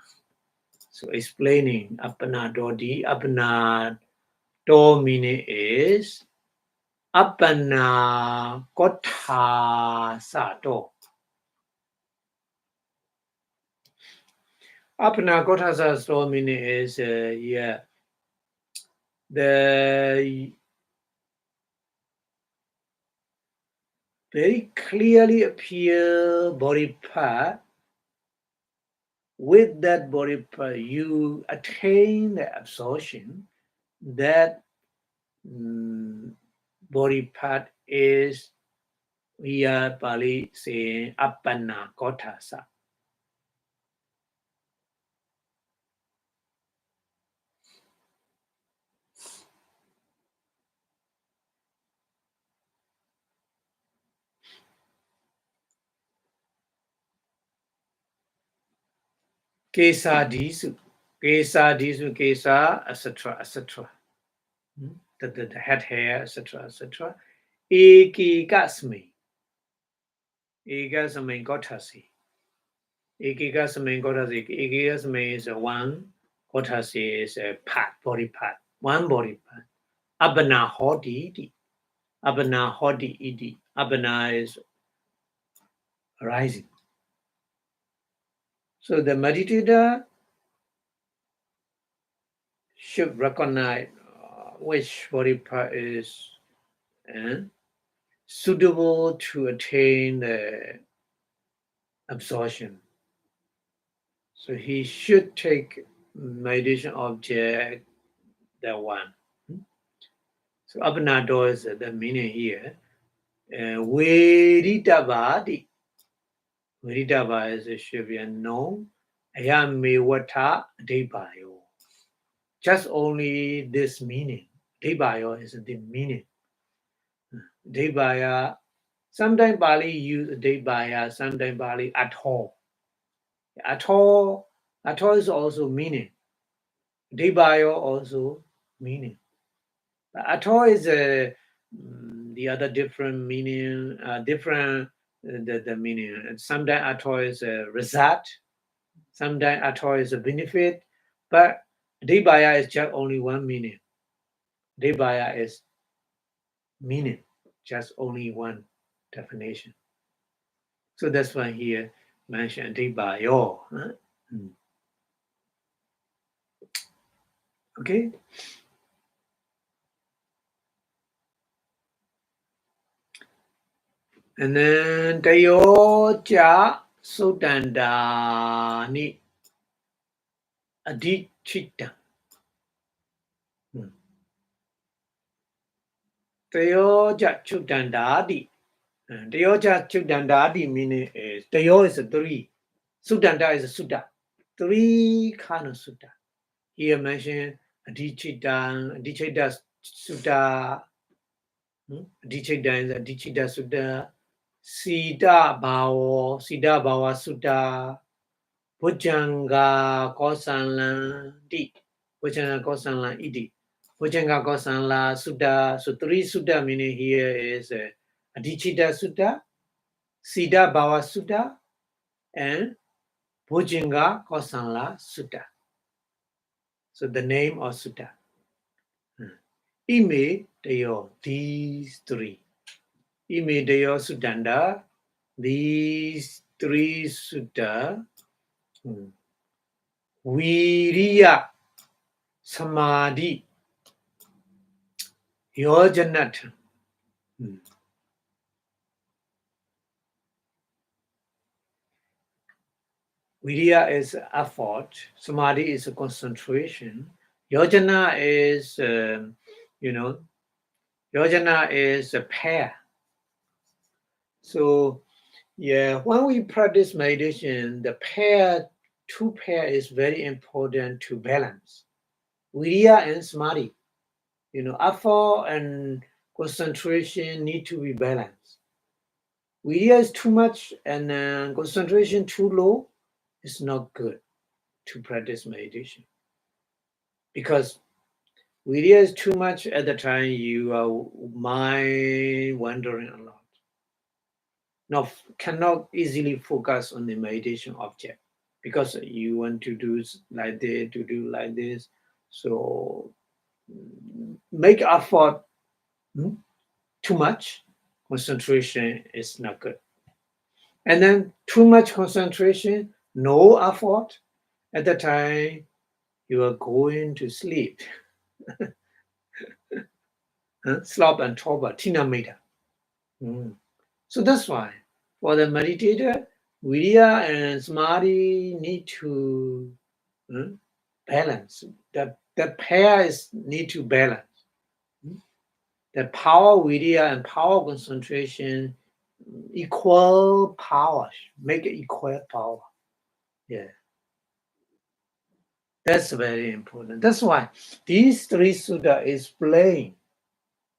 So explaining apana dodi apana do meaning is apana kotha sato. Apana kotha sato meaning is the very clearly appear body part. With that body part, you attain the absorption. That body part is here Pali saying apana kotasa. Kesa disu, kesa, etc., etc. The head hair, etc., etc. Eki gasmi kotasi. Eki gasmi is one. Kotasi is a part, body part. One body part. Abana hodi iti. Abana hodi iti. Abana is rising. So the meditator should recognize which body part is suitable to attain the absorption. So he should take meditation object, that one. So abnado is the meaning here. Veritavadi. Veritava should be known. Ayame wata debayo. Just only this meaning. Debayo is the meaning. Debaya, sometimes Bali use Debaya, sometimes Bali atol. Atol is also meaning. Debayo also meaning. Atol is the other different meaning, the meaning. Sometimes atol is a result, sometimes atol is a benefit, but Debaya is just only one meaning. Debaya is meaning, just only one definition. So that's why here mentioned Debayo. Okay? And then Tayo cha Sutanda ni Adichita. Tayo cha Chutandadi. Tayo cha Chutandadi meaning is Tayo is a three. Sutanda is a Sutta. Three kind of Sutta. Here mentioned Adichita Sutta. Adichita is Adichita Sutta. Sida Bhawa Sutta. Bujanga Kosanla Di. Bujanga Kosanla Idi. Bujanga Kosanla Sutta. So three Sutta meaning here is Adichita Sutta, Sida Bhawa Sutta, and Bujanga Kosanla Sutta. So the name of Sutta. Ime Deyo, these three. Ime Deyo Sutanda, these three Sutta. Viriya Samadhi Yojanat. Viriya is effort, Samadhi is a concentration, Yojana is, Yojana is a pair. So, yeah, when we practice meditation, the pair two pair is very important to balance. Virya and samadhi. Effort and concentration need to be balanced. Virya is too much and concentration too low is not good to practice meditation. Because virya is too much at the time you are mind wandering a lot. Cannot easily focus on the meditation object because you want to do like this, to do like this. So make effort too much, concentration is not good. And then too much concentration, no effort, at the time you are going to sleep. Slop and torpor, tina meta. So that's why for the meditator, virya and samadhi need to balance. The pair need to balance. The power virya and power concentration, equal power, make it equal power. Yeah. That's very important. That's why these three sutta explain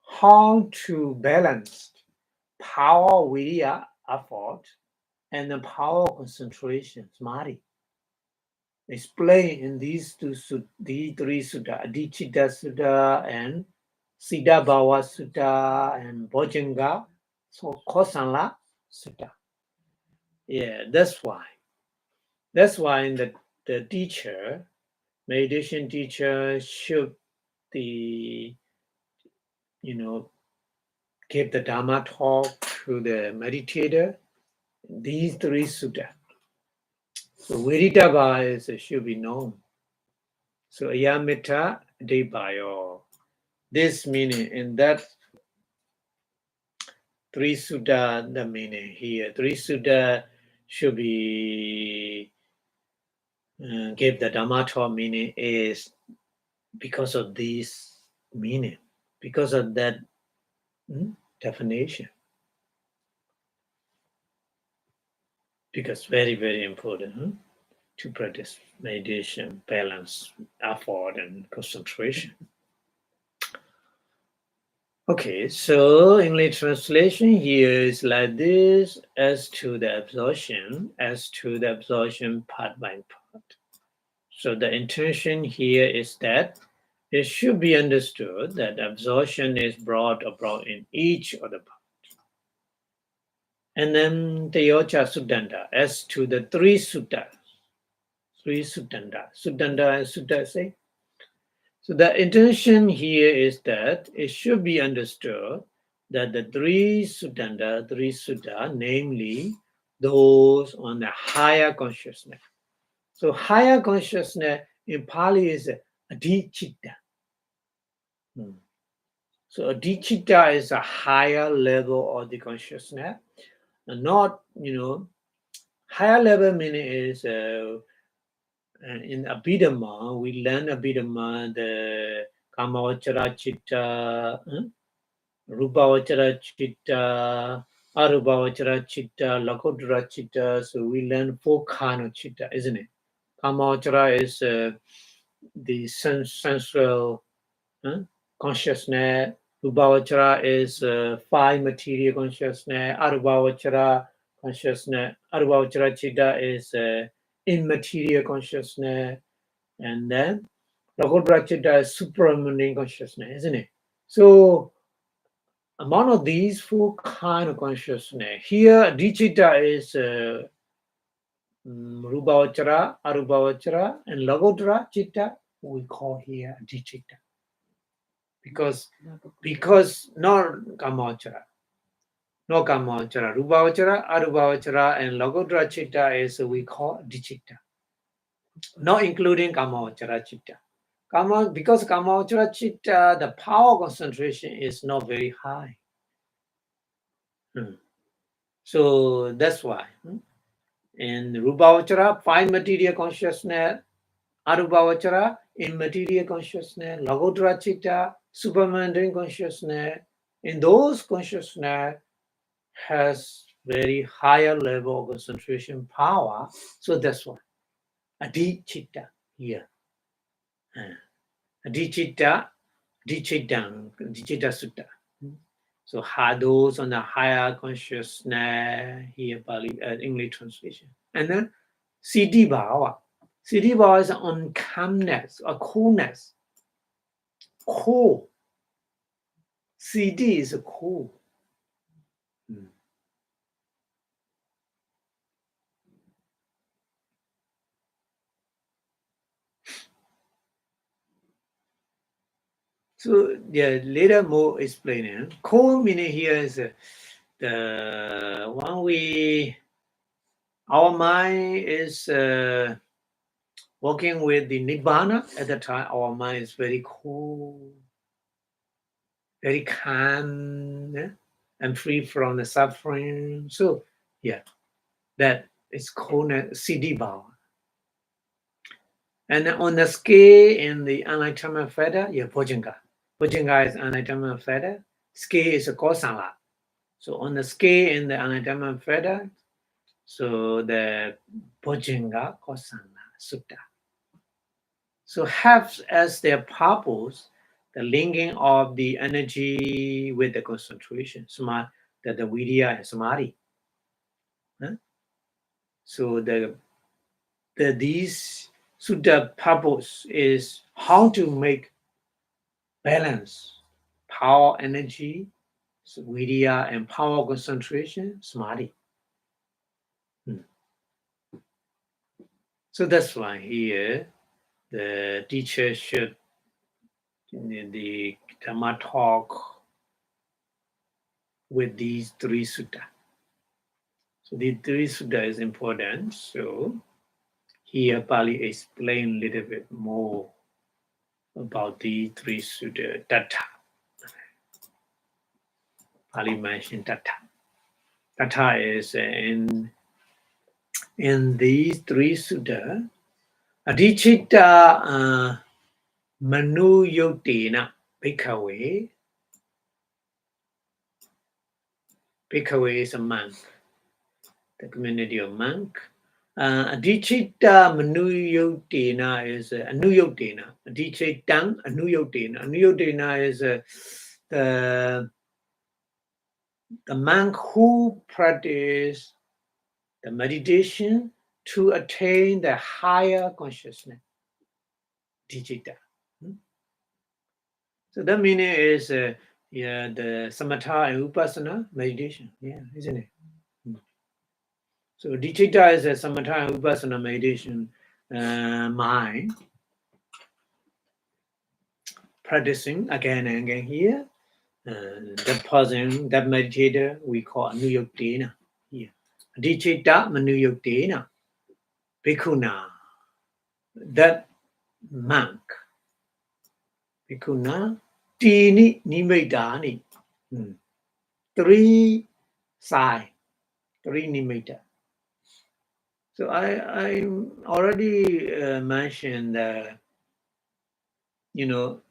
how to balance power virya effort and the power concentration samadhi. Explain in these three sutta, Adhicitta Sutta and Siddha Bhava Sutta and Bojjhanga, so Kosala Sutta. Yeah, that's why. That's why the teacher, meditation teacher, should give the Dhamma talk to the meditator. These three sutta. So Viridabha should be known. So Ayamita Debayo. This meaning in that three sutta, the meaning here. Three sutta should be give the Dhamma talk meaning is because of this meaning, because of that definition. Because very, very important to practice meditation, balance, effort, and concentration. Okay, so English translation here is like this: as to the absorption part by part. So the intention here is that it should be understood that absorption is brought about in each of the parts. And then Teyocha Suddhanta, as to the three suttas. Three Suddhanta. Suddhanta and Sutta say. So the intention here is that it should be understood that the three sutta, namely those on the higher consciousness. So higher consciousness in Pali is adhicitta. So adhicitta is a higher level of the consciousness, and not, higher level meaning is in Abhidhamma, we learn Abhidhamma, the Kamavachara Chitta, Rupavachara Chitta, Arupavachara Chitta, Lakodra Chitta. So we learn four kind of Chitta, isn't it? Kamavachara is the sensual consciousness. Rupavachara is five material consciousness. Arupavachara consciousness. Arupavachara Chitta is immaterial consciousness. And then Lakodra Chitta is supramental consciousness, isn't it? So among of these four kind of consciousness, here Adhicitta is Rupavachara, Arupavachara, and Lagodra Chitta, we call here Adhicitta. Because not Kamavachara. No Kamavachara. Rupavachara, Arupavachara, and Lagodra Chitta is we call Adhicitta. Not including Kamavachara Chitta. Because Kamavachara Chitta, the power concentration is not very high. So that's why. In Rupavachara, fine material consciousness, Arupavachara, immaterial consciousness, Lagodra Chitta, supermundane consciousness. In those consciousness has very higher level of concentration power. So that's why. Adicitta here. Adicitta, Adicitta Sutta. So those on the higher consciousness here, Pali English translation. And then Siddhi Bhava. Siddhi Bhava is on calmness or coolness. Cool. Siddhi is cool. So yeah, later more explaining. Cool meaning here is the one our mind is working with the Nibbana at the time. Our mind is very cool, very calm, yeah? And free from the suffering. So yeah, that is called Siddhi Bhava. And on the scale in the Enlightenment feather, yeah, Bojjhanga. Bojjhanga is Enlightenment feather. Scale is a Kosala. So on the scale in the Enlightenment feather, so the Bojjhanga Kosala Sutta. So have as their purpose the linking of the energy with the concentration, the vidya and samadhi. Huh? So these sutta purpose is how to make balance power, energy, so vidya and power concentration, samadhi. So that's why here the teacher should in the Dhamma talk with these three sutta. So the three sutta is important. So here Pali explain a little bit more about the three sutta. Tattha. Pali mentioned tattha. Tattha is in these three sutta. Adicitta manu yotena bhikkhave. Bhikkhave is a monk, the community of monk. Adicitta manuyotena is anuyotena. Adicittam anuyotena. Anuyotena is the monk who practice the meditation to attain the higher consciousness. Adicitta. So that meaning is the samatha and Vipassanā meditation. Yeah, isn't it? So Adicitta is a samatha and Vipassanā meditation mind. Practicing again and again here. That person, that meditator, we call Anuyotena here. Adicitta Manuyotena. Bhikkhuna. That monk. Bhikkhuna. Tini Nimittani. Three sides. Three nimitta. So I already mentioned that, the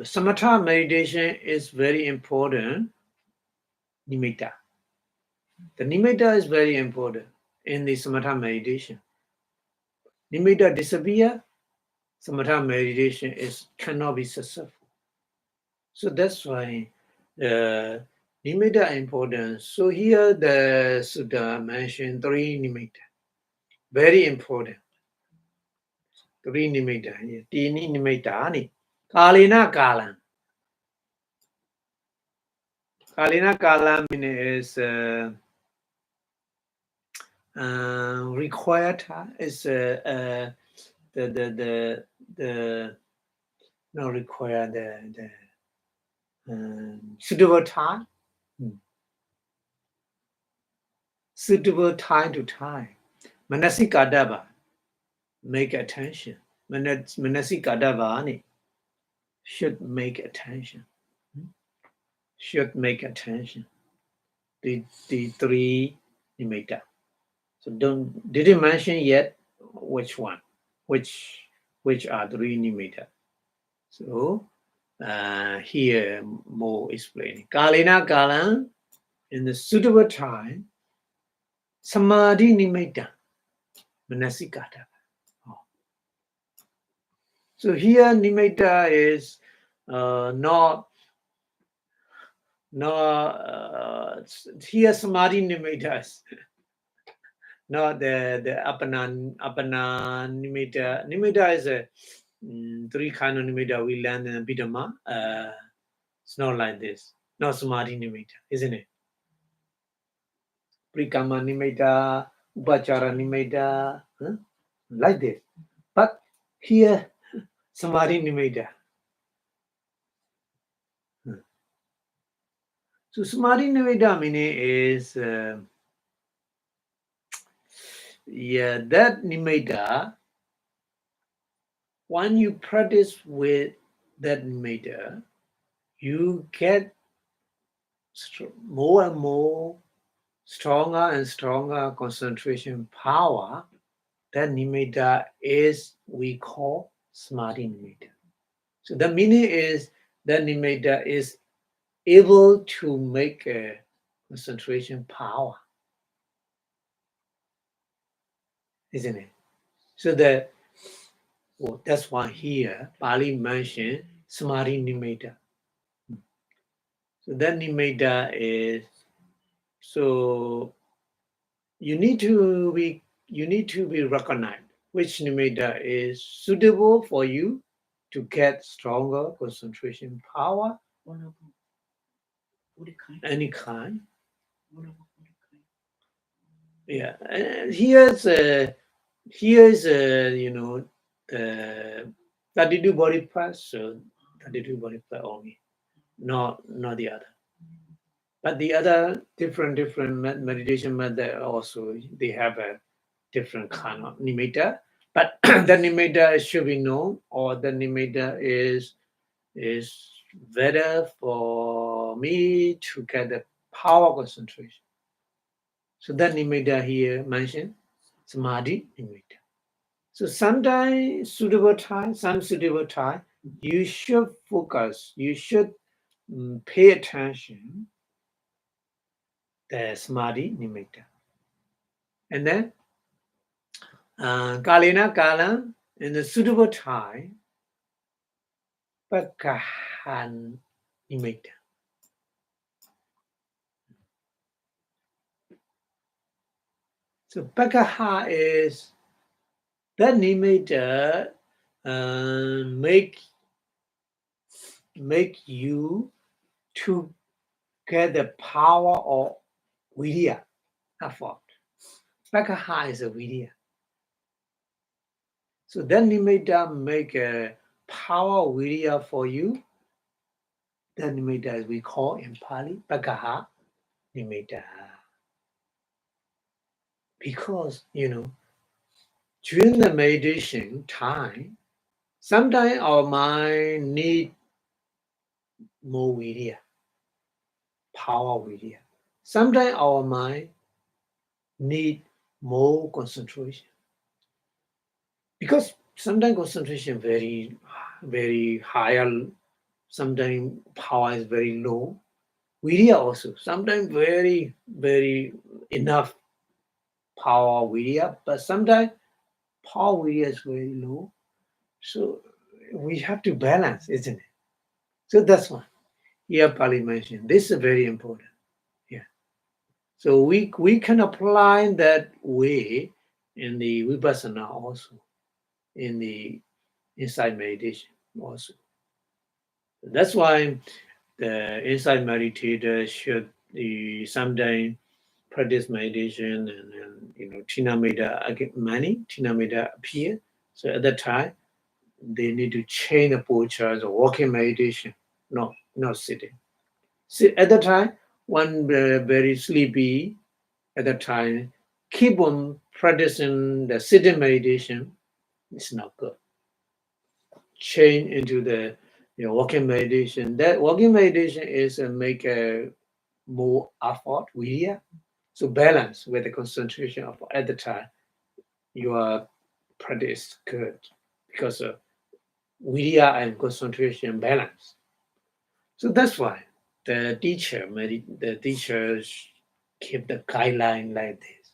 samatha meditation is very important. Nimitta. The nimitta is very important in the samatha meditation. Nimitta disappear, samatha meditation cannot be successful. So that's why nimitta important. So here the Sutta mentioned three nimitta. Very important. Three nimitta. Tini nimittani. Kalina kalam. Kalina kalam is required is the not require the suitable time. Suitable time to time. Manasikadava. Make attention. Manasikadava should make attention. Should make attention. The three nimitta. So didn't mention yet which one, which are three nimitta. So here more explaining. Kalina kalam, in the suitable time, samadhi nimitta. Manasikata. So here nimitta is not here samadhi nimitta is not the apana nimitta. Nimitta is a three kind of nimitta we learn in Abhidhamma. It's not like this. Not samadhi nimitta, isn't it? Prikama nimitta, upachara nimitta, like this. But here samadhi nimitta. So samadhi nimitta meaning is that nimitta. When you practice with that nimitta, you get more and more stronger and stronger concentration power. That nimitta is we call samadhi nimitta. So the meaning is that nimitta is able to make a concentration power, isn't it? So that's why here Pali mentioned samadhi nimitta. So that nimitta is so you need to be recognized which nimitta is suitable for you to get stronger concentration power. Any kind. Yeah, and here's the 32 body parts, so 32 body parts only, not the other. But the other different meditation method also they have a different kind of nimitta. But the nimitta should be known, or the nimitta is better for me to get the power concentration. So that nimitta here mentioned samadhi nimitta. So sometimes suitable time, some suitable time, you should focus, you should pay attention the samadhi nimitta. And then kalena kala, in the suitable time, pakahan nimitta. So pakaha is that nimitta make you to get the power of virya effort. Pakaha is a virya. So that nimitta make a power virya for you. That nimitta as we call in Pali, pakaha nimitta. Because during the meditation time, sometimes our mind need more virya, power virya. Sometimes our mind need more concentration. Because sometimes concentration very, very higher, sometimes power is very low. Virya also, sometimes very, very enough power virya, but sometimes power virya is very low. So we have to balance, isn't it? So that's one. Here Pali mentioned. This is very important. Yeah. So we can apply that way in the Vipassanā also, in the insight meditation also. That's why the insight meditator should sometimes practice meditation and Tinamita many Tinamita appear. So at that time they need to change the postures or walking meditation, not sitting. At that time, one very sleepy. At that time, keep on practicing the sitting meditation. It's not good. Change into the walking meditation. That walking meditation is make a more effort, virya. So balance with the concentration of at the time you are practice good because of virya and concentration balance. So that's why the teachers keep the guideline like this.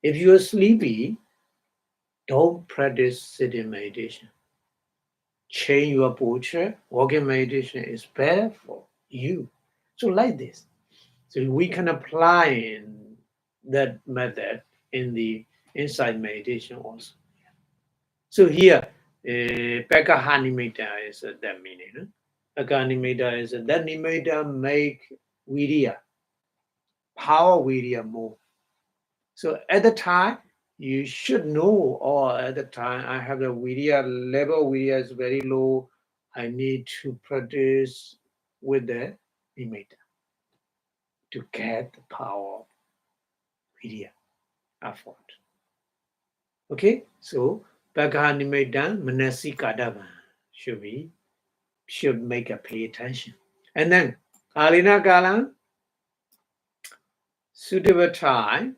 If you are sleepy, don't practice sitting meditation. Change your posture. Walking meditation is better for you. So like this. So we can apply that method in the inside meditation also. So here, Pekahanimita is that meaning. Huh? Pekahanimita is that nimitta make virya, power virya more. So at the time, you should know, or at the time, I have the virya level, virya is very low. I need to practice with the nimitta to get the power of virya effort. Okay, so Bhagavanimedam Manasikadavan should make a pay attention. And then Kalina Kalan suitable time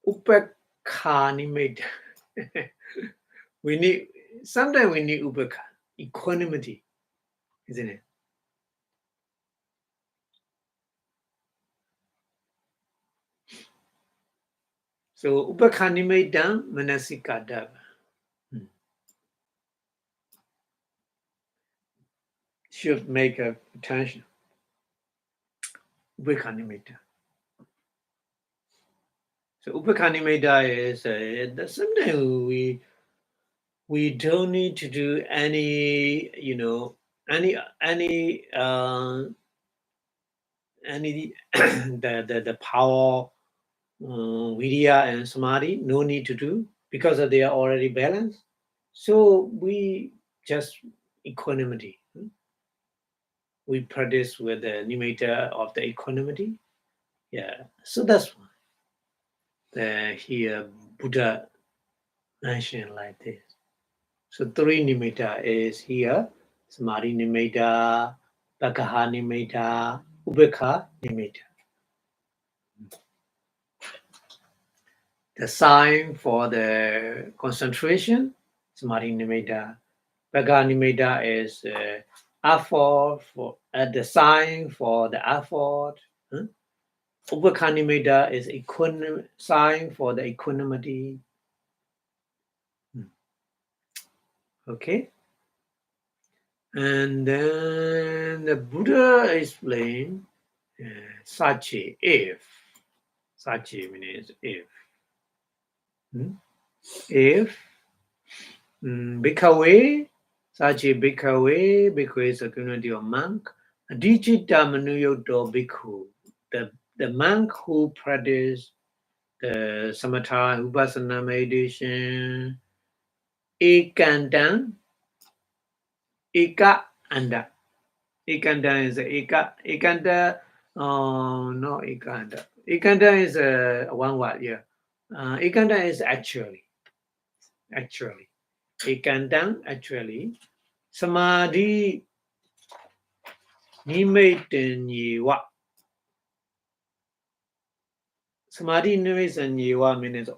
Upekhanimedam. We need sometimes we need upekha, equanimity, isn't it? So Upekhanimedam Manasikadavan. Should make a attention. Upekhanimedam. So Upekhanimedam is sometimes we don't need to do any, any the power, vidya and samadhi. No need to do because they are already balanced. So we just equanimity. We practice with the nimitta of the equanimity. Yeah. So that's why here Buddha mentioned like this. So three nimitta is here: samadhi nimitta, bhagaha nimitta, ubekha nimitta. The sign for the concentration, samadhi nimitta. Bhagaha nimitta is effort for the sign for the effort. Ubekha nimitta is sign for the equanimity. Okay. And then the Buddha explained Sachi, if. Sachi means if. If Bhikkhave, Sachi Bhikkhave, Bhikkhave is a community of monk. Adijita Manuyoto Bhikkhu, the monk who practice the Samatha Vipassanā meditation, Ekandan, Eka Anda. Ekanda is Eka. Ekanda, no Ekanda. Ekanda is one word, yeah. Ekanda is actually. Ekanda, actually. Samadhi Nimetanyewa. Samadhi Nimetanyewa means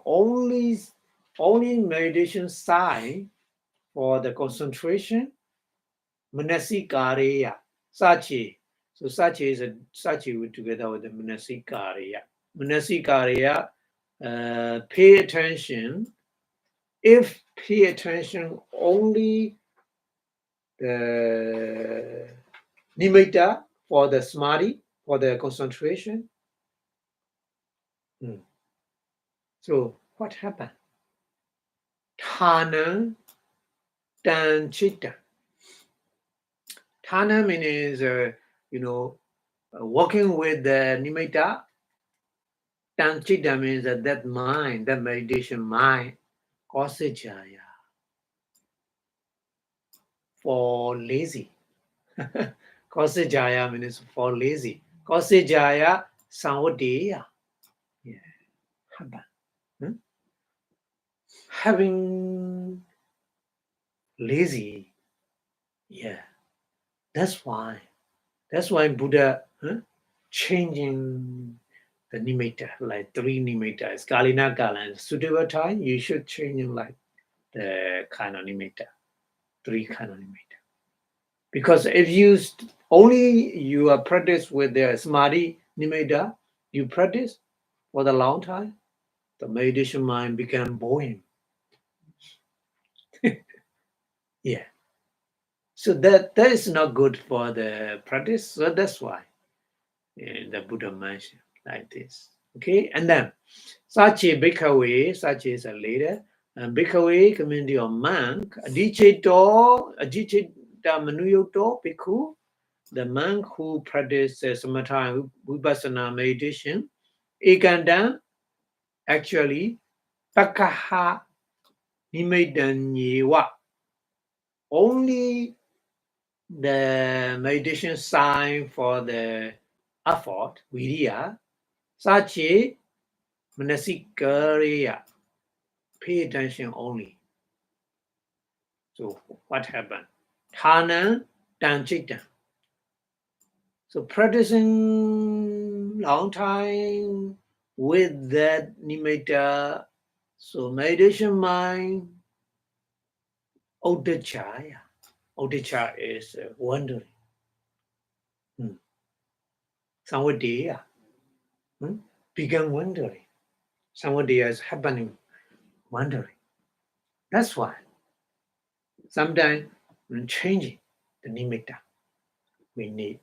only meditation sign for the concentration. Manasikareya. Sachi. So Sachi is Sachi together with the Manasikareya. Manasikareya, pay attention. If pay attention only the nimitta for the samadhi, for the concentration. So what happened? Thana Tanchita. Thana means, working with the nimitta. Tanchita means that mind, that meditation mind, Kausajaya, for lazy. Kausajaya means for lazy. Kausajaya Samvadeya. Yeah. Having lazy. Yeah. That's why Buddha changing the nimitta, like three nimittas. Kalina Kala, suitable time, you should change them like the kind of nimitta, three kind of nimitta. Because if you are practice with the samadhi nimitta, you practice for the long time, the meditation mind become boring. Yeah. So that is not good for the practice. So that's why the Buddha mentioned like this. Okay, and then such a bhikkhave, such is a leader, and bhikkhave community of monk, adicita manuyoto bhikkhu, the monk who practices samatha and vipassana meditation, ekanda, actually, pakaha nimaidanyewa, only the meditation sign for the effort, viriya, sache manasikariya, pay attention only. So what happened? Thana danchita. So practicing long time with that nimitta, so meditation mind, udachaya. Udachaya is wandering. Samvadaya. Began wandering. Samvadaya is happening, wandering. That's why sometimes when changing the nimitta, we need.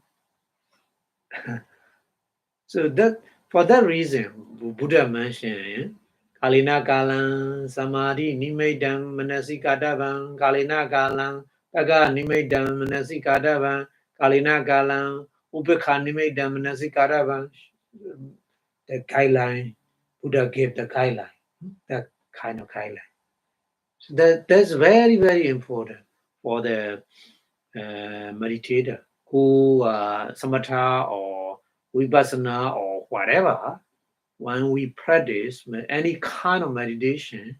So that for that reason, Buddha mentioned Kalina Kalang Samadhi Nimedam Manasikadavan Kalina Kalang Taga Nimedam Manasikadavan Kalina Kalang Upekha Nimedam Manasikadavan. The guideline Buddha gave the guideline, that kind of guideline. So that's very, very important for the meditator who samatha or vipassana or whatever. When we practice any kind of meditation,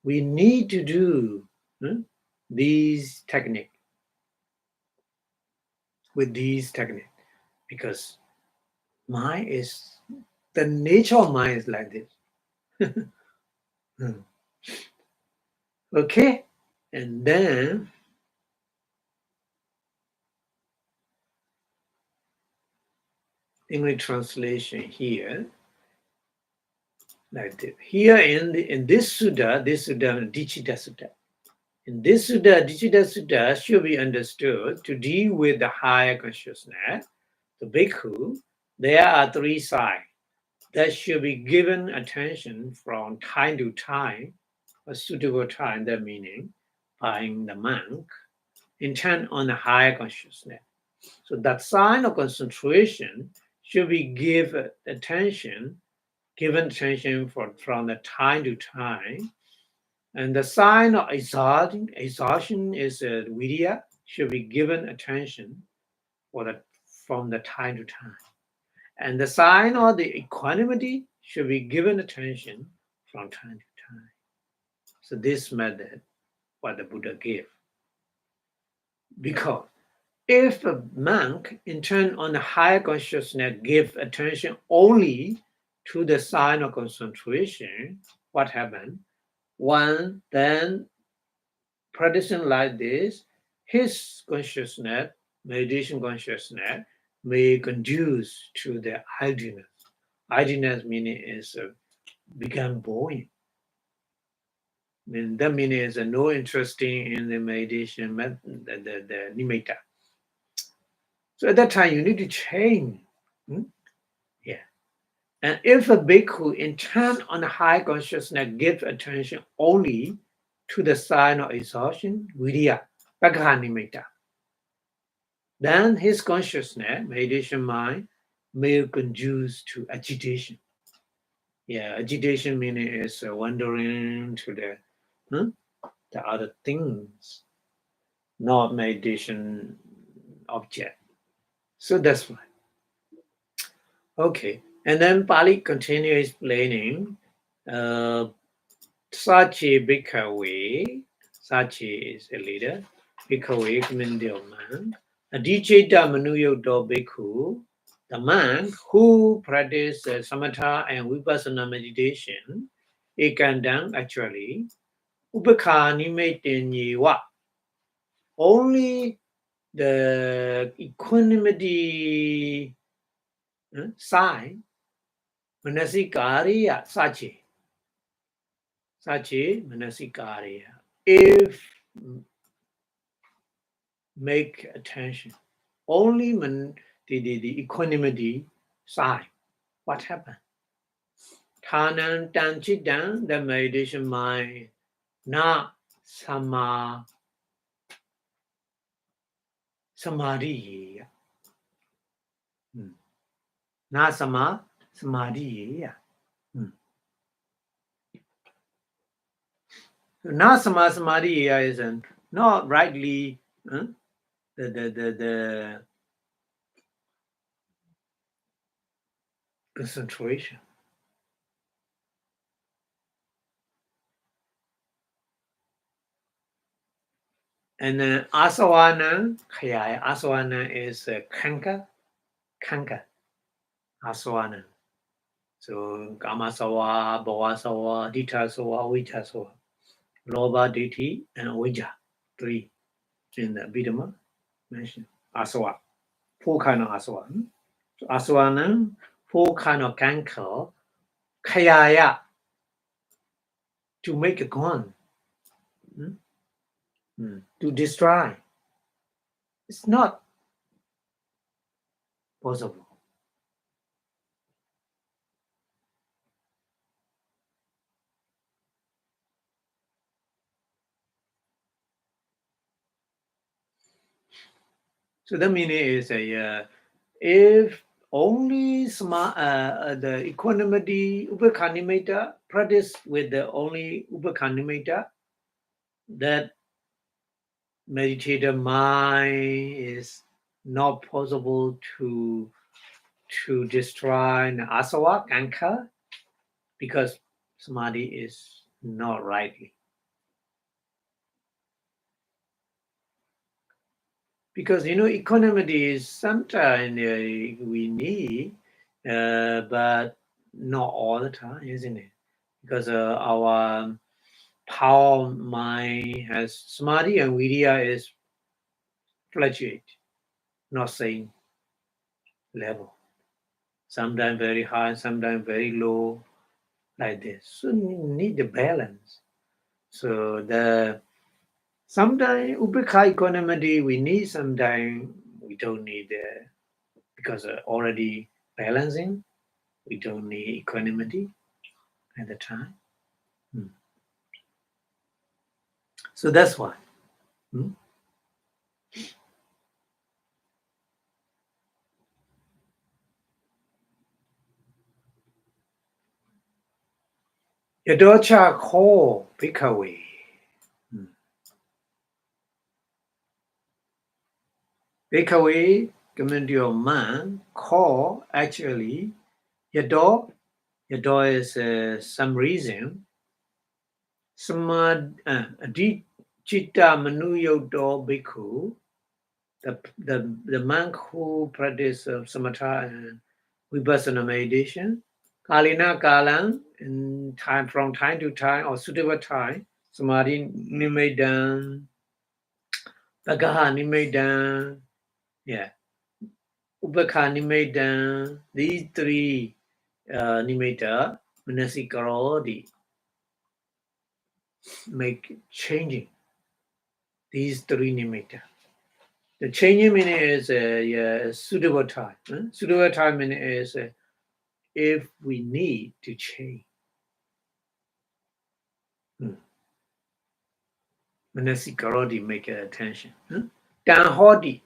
we need to do these technique with these technique, because mind is the nature of mind is like this. Okay, and then English translation here, like this. Here in this Sutta, Dicita Sutta. In this Sutta, Dicita Sutta should be understood to deal with the higher consciousness, the bhikkhu. There are three sides that should be given attention from time to time, a suitable time, that meaning by the monk, intent on the higher consciousness. So that sign of concentration should be given attention from the time to time. And the sign of exhaustion is vidya, should be given attention from the time to time. And the sign of the equanimity should be given attention from time to time. So this method, what the Buddha gave. Because if a monk, in turn on the higher consciousness, give attention only to the sign of concentration, what happened? One then practicing like this, his consciousness, meditation consciousness, may conduce to the idleness. Idleness meaning is become boring. That meaning is no interest in the meditation method, the nimitta. So at that time, you need to change. Yeah. And if a bhikkhu intent on high consciousness gives attention only to the sign of exhaustion, vidya, bhagha nimitta, then his consciousness, meditation mind, may conduce to agitation. Yeah, agitation meaning is wandering to the other things, not meditation object. So that's why. Okay, and then Pali continues explaining Sachi Bhikkhave, Sachi is a leader, Bhikkhave community of man, Adicita Manuyoto Bhikkhu, the man who practices samatha and vipassana meditation, ekandang actually, upekha nimetinyewa, only the equanimity sign, manasikariya, sachi, manasikariya. If make attention. Only when the equanimity side, what happened? Thanan Tanchidan, the meditation mind, na samadhi. Na samadhi. Na samadhi is not rightly the concentration. And asawana, asawana is kanka, asawana. So kamasawa, bhavasawa, ditasawa, vichasawa, loba, ditti, and avijja, 3 in the Abhidhamma mentioned. Asawa, 4 kind of asawa. So asawana, 4 kind of kanka, kayaya, to make a gone, to destroy. It's not possible. So the meaning is if only the equanimity upakanimita practice with the only upakanimita, that meditator mind is not possible to destroy the asawa kanka, because samadhi is not rightly. Because equanimity is sometimes we need, but not all the time, isn't it? Because our power mind has samadhi and vidya is fluctuate, not same level. Sometimes very high, sometimes very low, like this. So you need the balance. So sometimes upekha equanimity we need, sometimes we don't need, because already balancing, we don't need equanimity at the time. So that's why. Yadocha ko bhikkhave. Bhikkhave, coming to your mind, call actually, yado is some reason, samad chitta manuyoto bhikkhu, the monk who practice samatha and Vipassanā meditation, kalina kalang, in time, from time to time, or suitable time, samadhi nimiddham, bhagaha nimiddham, upekha nimiddham, these 3 nimitta, manasikaro, make changing these 3 nimitta. The changing meaning is suitable time. Suitable time meaning is if we need to change. Manasikaro, make attention. Dan hodi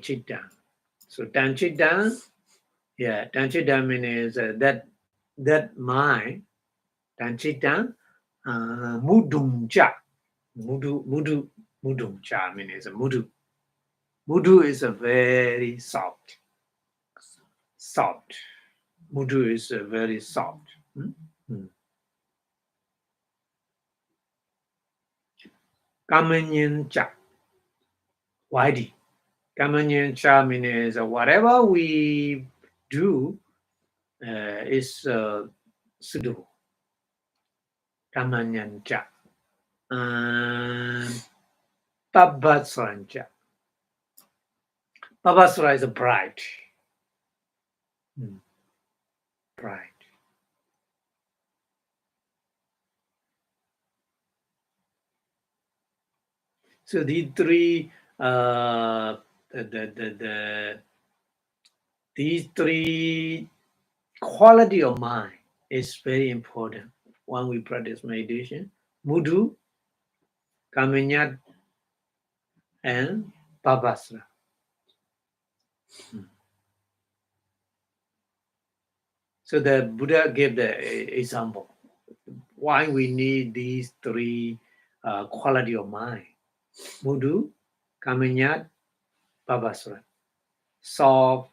chitta. So dan chitta, dan chitta means that mind, dan chitta, mudumcha. Mudumcha means mudu. Mudu is a very soft. Mudu is very soft. Kamanyin cha. Wadi. Kamanyin cha means whatever we do is suitable. Kamanyin cha. Babasran cha. Babasra is a bright. Bright. So these three these three quality of mind is very important when we practice meditation. Mudhu, Kaminyat, and Vipassana. So the Buddha gave the example why we need these three quality of mind: Mudhu, Kaminyat, Vipassana. Soft,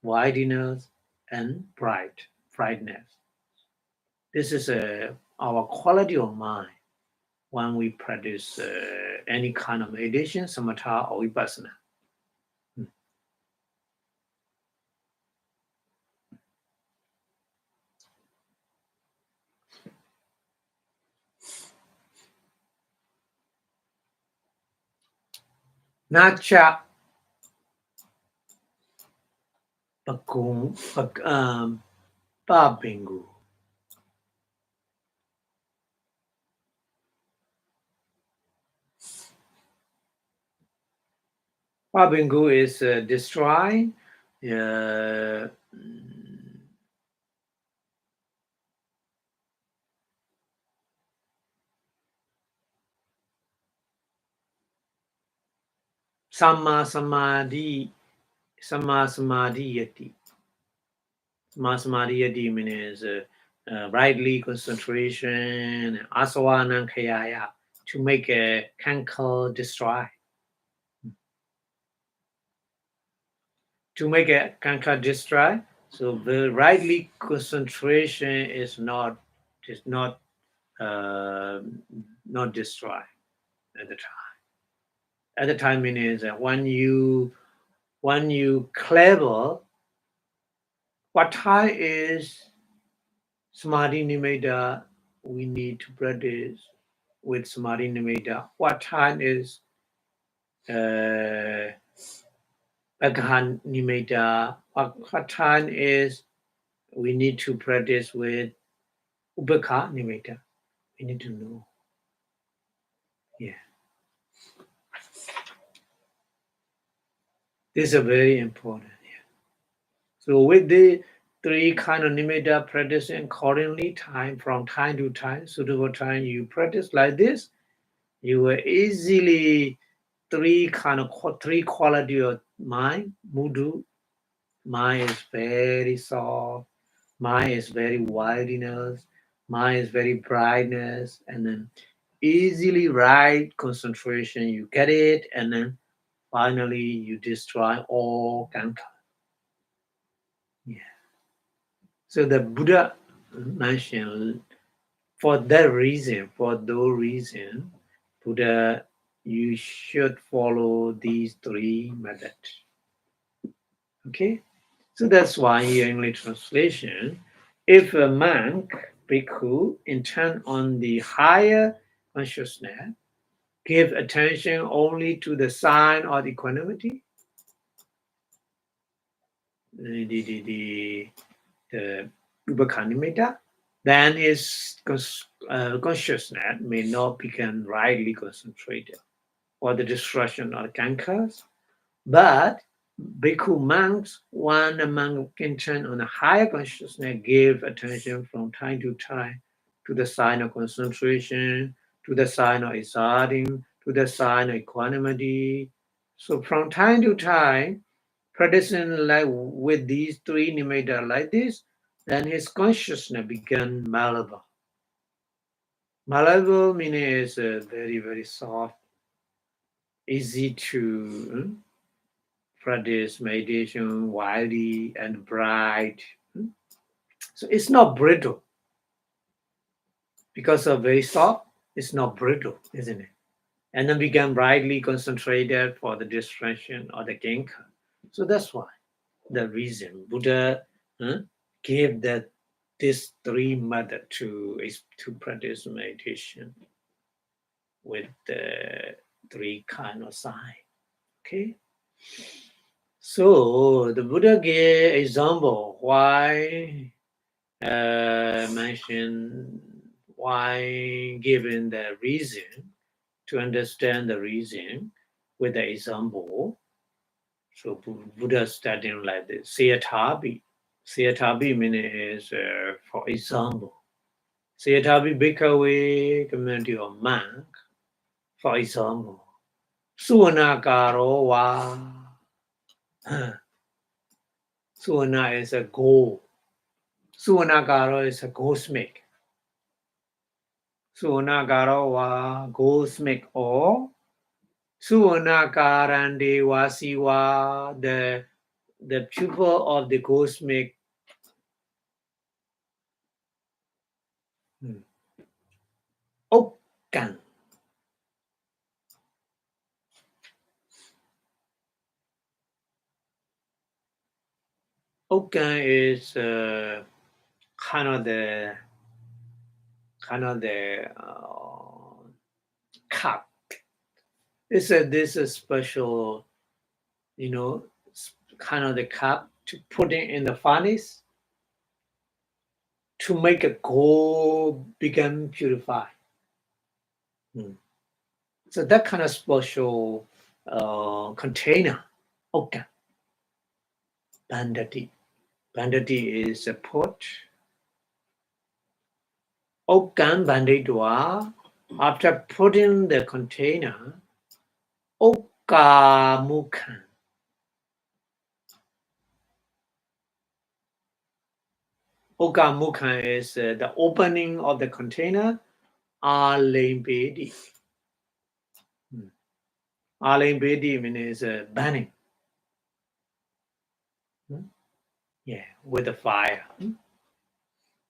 wideness, and brightness. This is our quality of mind when we practice any kind of meditation, samatha or vipassana. Nacha Pabingu. Pabingu is destroy. Samma samadhi yati. Samma samadhi yati means rightly concentration, asavana khayaya, to make a canker destroy. To make a canker destroy, so the rightly concentration is not destroy at the time. At the time means that when you clever, what time is samadhi nimitta we need to practice with samadhi nimitta. What time is Bhagavan nimitta? What time is we need to practice with Ubekha nimitta? We need to know. Yeah. This is very important. Yeah. So with the three kind of nimitta practicing accordingly, from time to time, suitable time you practice like this, you will easily three quality of mind. Mudhu, mind is very soft, mind is very wideness, mind is very brightness, and then easily right concentration, you get it, and then finally you destroy all kanka. Yeah. So the Buddha mentioned for those reason, Buddha, you should follow these three methods. Okay, so that's why here in English translation, if a monk, bhikkhu, intend on the higher consciousness, give attention only to the sign of equanimity, the Ubekha, then his consciousness may not become rightly concentrated or the destruction of cankers. But bhikkhu monks, one among intent on a higher consciousness, give attention from time to time to the sign of concentration, to the sign of exciting, to the sign of equanimity. So from time to time, practicing like with these three nimitta like this, then his consciousness began malleable. Malleable meaning is very, very soft, easy to practice meditation, widely and bright. So it's not brittle. Because of very soft, it's not brittle, isn't it? And then become brightly concentrated for the distraction or the genka. So that's why the reason Buddha gave that this three method to practice meditation with the three kind of sign. Okay. So the Buddha gave example why mention why given the reason to understand the reason with the example. So Buddha starting like this. Sayatabi. Sayatabi meaning is, for example. Sayatabi bhikkhave community of monk. For example. Suvanakaro wa. Suvana is a gold. Suvanakaro is a goldsmith. Suvanakaro wa goldsmith or Suvanakarande wasiwa, the pupil of the goldsmith. Okan. Okan is kind of the cup. This is special, kind of the cup to put it in the furnace to make a gold become purified. So that kind of special container, okan. Bandati. Bandati is a pot. Okan banditwa. After putting the container, okamukan. Okamukan is the opening of the container. Alimbedi. Alimbedi means burning. Yeah, with the fire.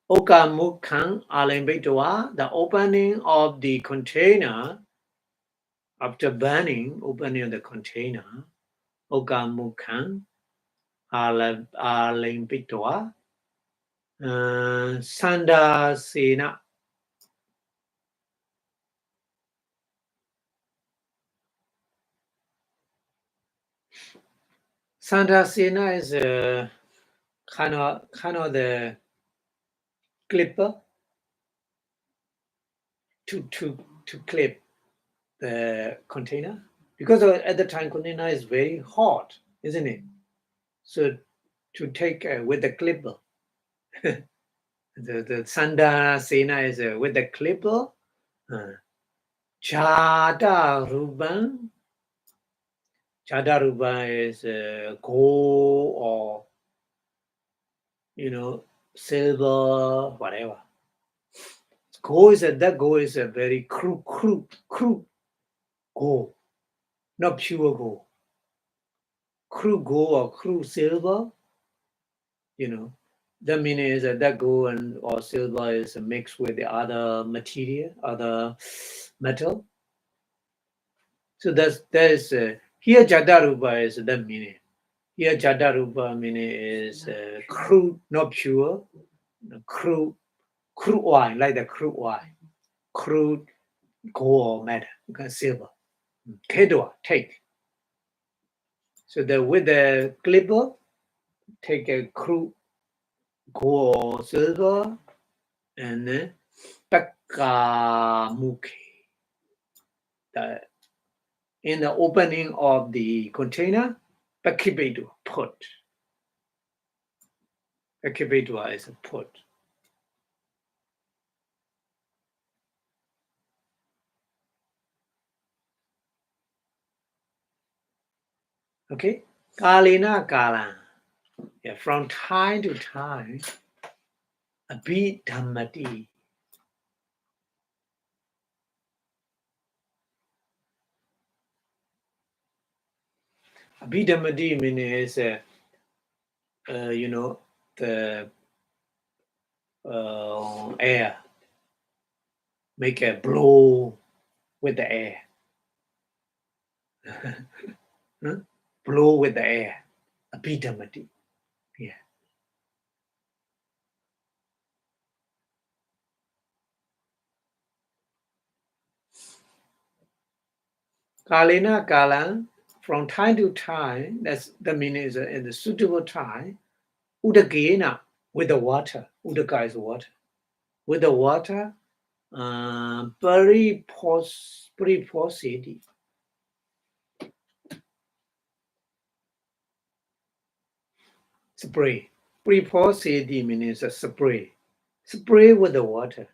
Okamukan alimbedwa, the opening of the container. After burning, opening of the container. Okamukan alimbedwa. Sandasena. Sandasena is kind of the clipper to clip the container, because at the time container is very hot, isn't it? So to take with the clipper, the Sandasena is with the clipper. Chadaruban. Chadaruban is gold or silver, whatever. Gold is a very crude gold, not pure gold. Crude gold or crude silver, that means that gold or silver is mixed with the other material, other metal. So that is here Jadarupa is that meaning. Here Jadarupa meaning is crude, not pure, crude wine, like the crude wine, crude gold or metal, silver. Kedua, take. So with the clipper, take a crude gold or silver, and then Pekamuke. In the opening of the container, Pakibedu, put. Pakibedu is a put. Okay? Kalina Kala. Yeah, from time to time, Abhidhamma. Abhidhamma means the air. Make a blow with the air. Blow with the air. Abhidhamma. Yeah. Kalina Kala, from time to time, the meaning is in the suitable time, Udagena, with the water. Udaka is water. With the water, Puriposity. Spray. Puriposity means a spray. Spray with the water.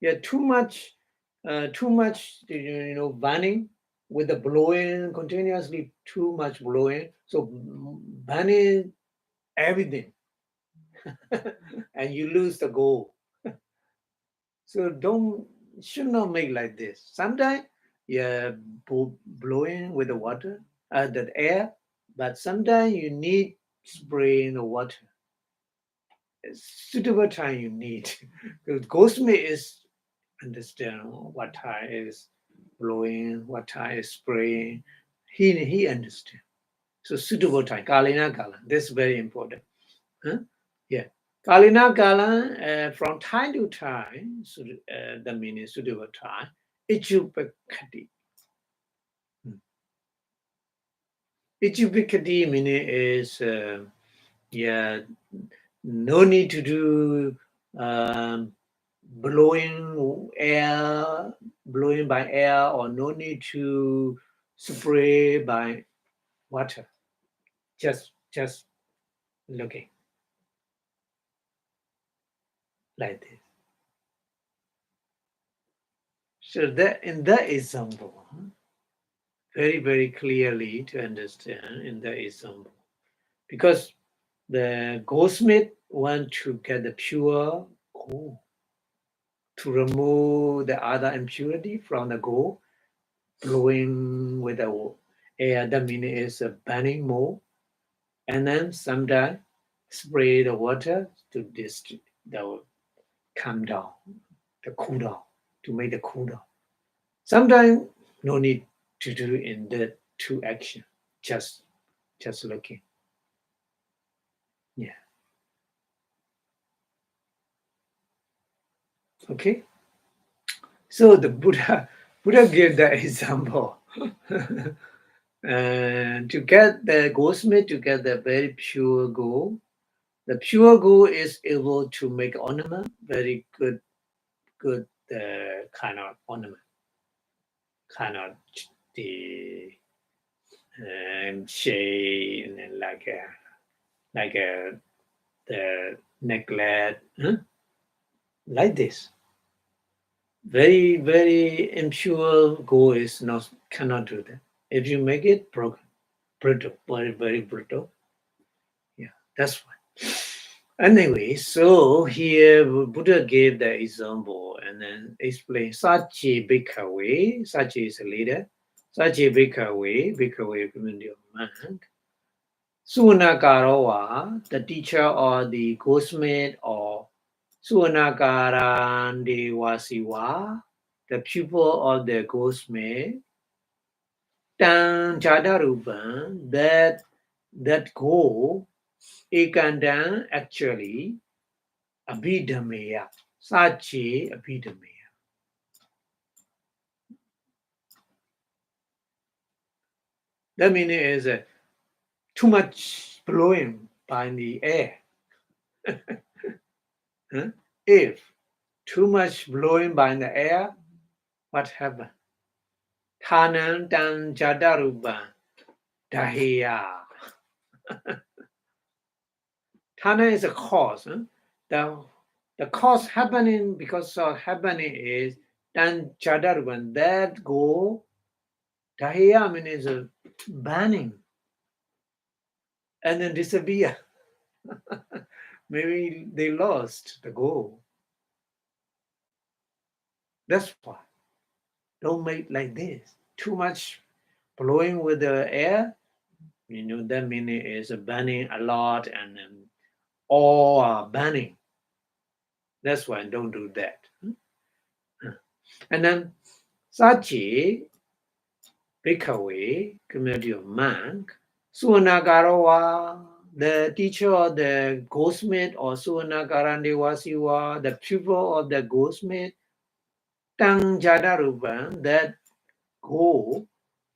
Yeah, too much, burning with the blowing continuously. Too much blowing, so burning everything, and you lose the goal. So should not make like this. Sometimes, yeah, blowing with the water, the air, but sometimes you need spraying the water. Suitable time you need. Because Gosme is understand what time is blowing, what time is spraying. He understand. So suitable time, Kalina Kala. That's very important. Huh? Yeah. Kalina Kala, from time to time, so, the meaning suitable time, Ichupakati. Ichupakati meaning is, yeah, no need to do blowing by air, or no need to spray by water. Just looking like this. So that in that example, very, very clearly to understand in that example, because the goldsmith want to get the pure gold, to remove the other impurity from the gold, blowing with the air. That meaning is burning more, and then sometimes spray the water to the calm down, the cool down, to make the cool down. Sometimes no need to do in the two action, just looking. Yeah. Okay. So the Buddha gave the example. And to get the goldsmith, to get the very pure gold, the pure gold is able to make ornament, very good kind of ornament, kind of the shade, and like the necklace, like this. Very, very impure gold is not, cannot do that. If you make it broken, brittle, very, very brittle. Yeah, that's why. Anyway, so here Buddha gave the example and then explained Sachi Bhikkhave. Sachi is a leader. Sachi Bhikkhave community of man. Suvanakarawa, the teacher or the goldsmith, or Suvanakarandiwasiwa, the pupil of the goldsmith. Tan Jadarupan, that goal, Ekandan actually Abhidhamma, Sachi Abhidhamma. That meaning is too much blowing by the air. Huh? If too much blowing by the air, what happened? Tanan tan jadaruban dahiya. Tana is a cause. The cause happening, because of happening is tan jadaruban, that go dahiya means burning and then disappear. Maybe they lost the goal. That's why. Don't make like this. Too much blowing with the air, that meaning is burning a lot, and all are burning. That's why don't do that. And then Sachi, Bhikkhave, community of monk, Suvanakarawa, the teacher of the goldsmith, or Suvanakarandiwasiwa, the pupil of the goldsmith, Tang Jadarupan, that go,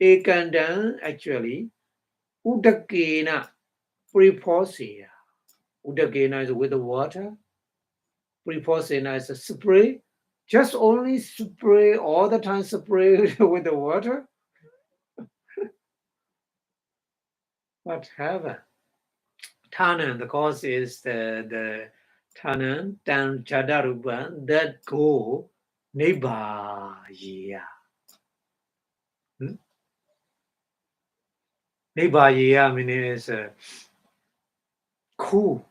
Ekandan actually, Udakena, Puriposya. Udakena is with the water, Puriposya is a spray, Just only spray all the time, spray with the water? What happened? Tanan, the cause is the Tanan, Dan Jadaruban, that go Neba Yea. Neba Yea means cool.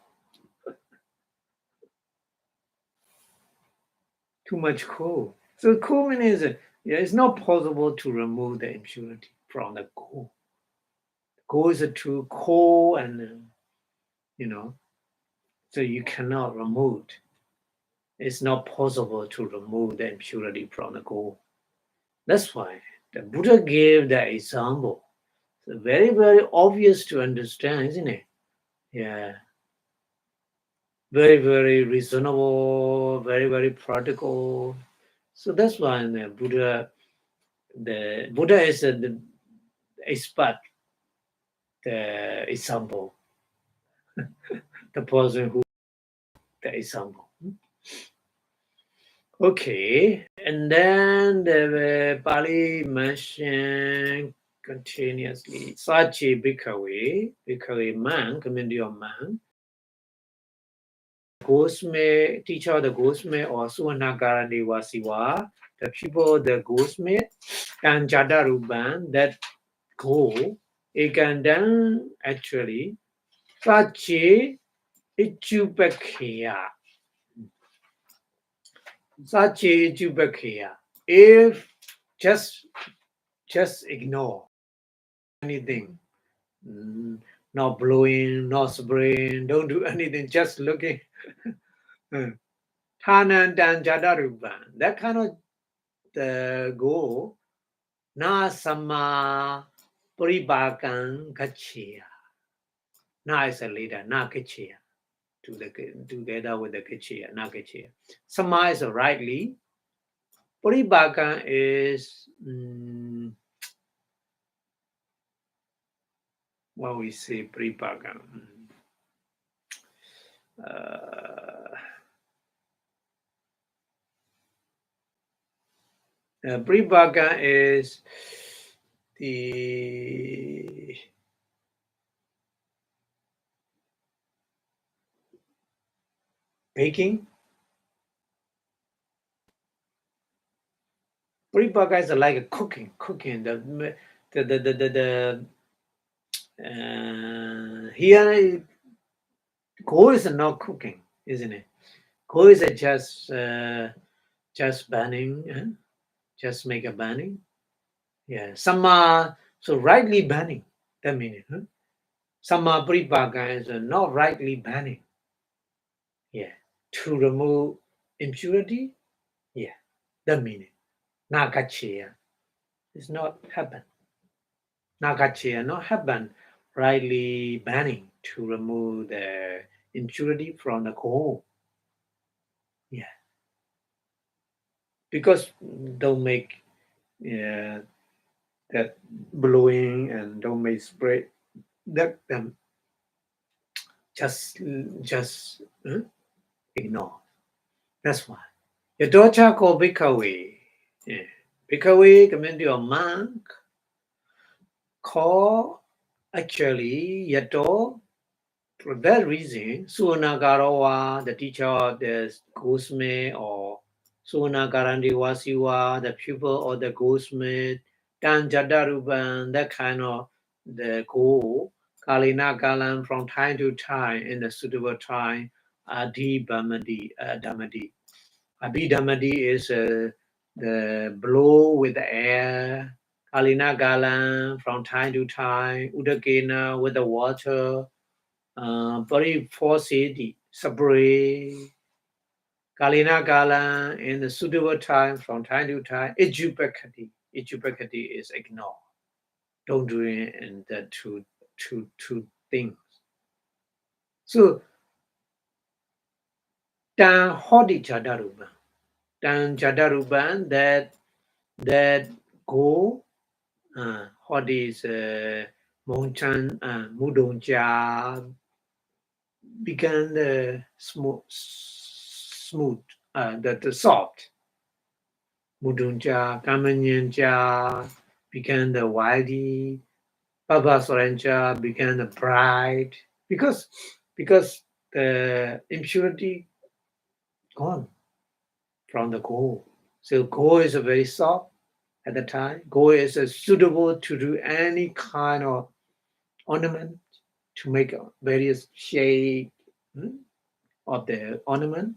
Too much cool. So cool means it's not possible to remove the impurity from the cool. Cool is too cold and so you cannot remove it. It's not possible to remove the impurity from the goal. That's why the Buddha gave the example. So very, very obvious to understand, isn't it? Yeah. Very, very reasonable, very, very practical. So that's why the Buddha is the expert, the example, the person who the example. Okay, and then the Pali mentioned continuously Sachi Bhikkhave man, community of man, Gosme, teacher of the Gosme or Suvanagara Devasiva, the people of the Gosme, and Jadaruban that go, it can then actually Sachi Ichupakya. Sachi Ichupakya. If just ignore anything, not blowing, not spraying, don't do anything, just looking. Tanan dan jadaruban, that kind of the goal. Na sama paribakan kachia. Na is a leader, na kachia. Together with the kachia, na kachia. Sama is a rightly. Paribakan is what we say paribakan. Paribakan is the baking. Paribakan is like a cooking. Here, go is not cooking, isn't it? Go is just burning, just make a burning. Yeah, sama, so rightly burning. That means, sama paribakan is not rightly burning. Yeah, to remove impurity. Yeah, that meaning. Nakacheya. It's not happen. Nakacheya not happen. Rightly burning to remove the impurity from the coal. Yeah. Because don't make that blowing and don't make spray that just ignore. That's why. Yadocha ko bhikkhave. Yeah. Bhikkhave community of monk call actually yato. For that reason, Suvanagarawa, the teacher of the goldsmith, or Suvanagaranti Wasiwa, the pupil of the goldsmith, Dan Jadaruban, that kind of the goal, Kalina Galan from time to time in the suitable time, Abhidhamma. Abhidhamma is the blow with the air, Kalina Galan from time to time, Udakena with the water, Purification, spray, Kalina Gala in the suitable time from time to time. Ejupakati is ignore. Don't do it in the two things. So Dan Hodi Jadaruban. Dan Jadaruban that go Hodi is Monchan Mudonja began the smooth the soft. Mudunja, Kamanyanja became the Wadi, Babaswaranja became the bride, because the impurity gone from the gold. So gold is a very soft at the time. Gold is suitable to do any kind of ornament, to make various shape of the ornament.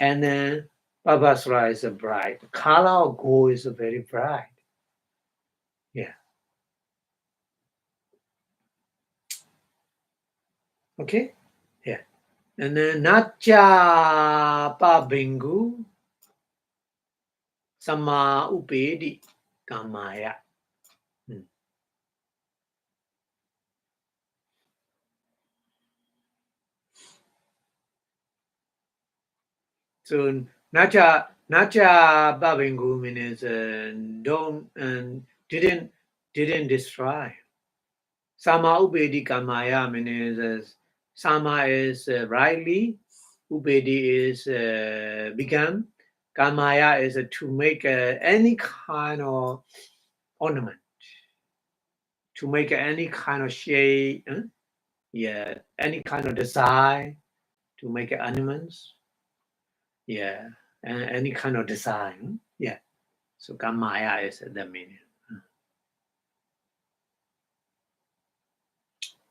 And then Babasra is a bright. The color of gold is very bright. Yeah. Okay. Yeah. And then Nacha Pabingu Sama Upedi Kamaya. So Nacha Babingu means don't didn't destroy. Sama Upedi Kamaya means Sama is rightly, Upedi is began, Kamaya is to make any kind of ornament, to make any kind of shape, yeah, any kind of design, to make ornaments, yeah, and any kind of design, yeah. So Kamaya is the meaning.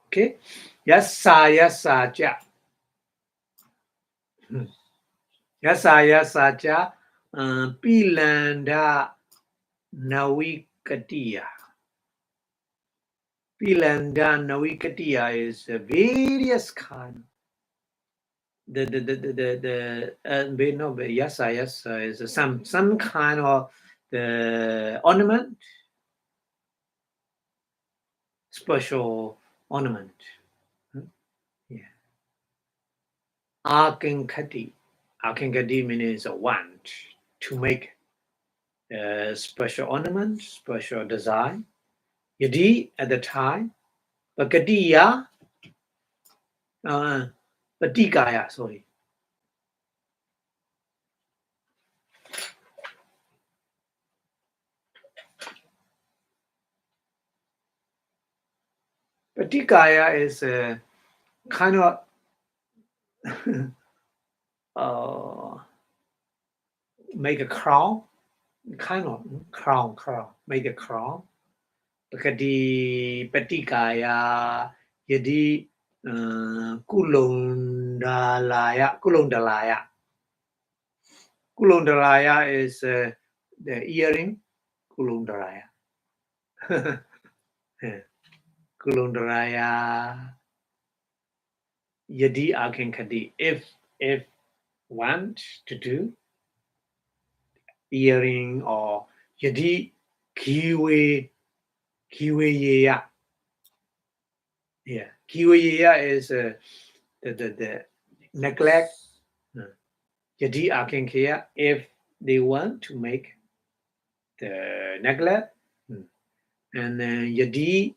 Okay, Yasa ja. Yasa ja. Pilanda Nawikatiya. Pilanda Nawikatiya is various kind. Yasa is some kind of the ornament, special ornament. Yeah. Akinkati means a want to make a special ornament, special design. Yadi at the time, Pakadiya, Patikaya, sorry. Patikaya is a kind of make a crown, kind of crown, make a crown. Pakadi Patikaya, Yadi Kulondalaya. Kulondalaya is the earring, Kulondalaya. Kulondalaya. Yadi Akinkadi. If want to do earring or Yadi Kiwi yeya. Yeah. Kiwi yeya is the neglect. Yadi Akinkaya, if they want to make the neglect. And then Yadi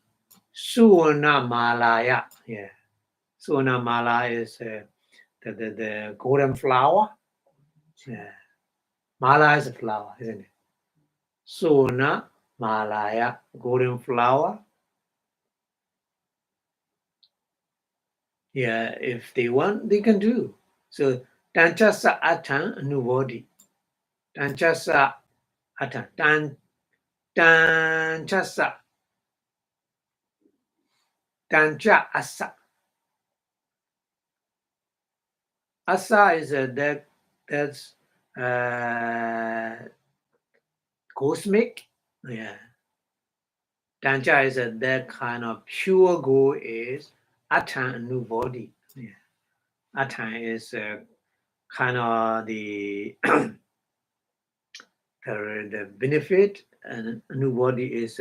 Suwana Malaya. Yeah. Suwana Mala is the golden flower. Yeah. Mala is a flower, isn't it? Suwana Malaya, golden flower. Yeah, if they want, they can do. So Tanchasa Atan Nuvodi. Tanchasa Atan. Tanchasa. Tancha Asa. Asa is that's cosmic. Yeah. Tancha is that kind of pure gold is Atan and new body. Yeah. Atan is kind of the the benefit, and new body is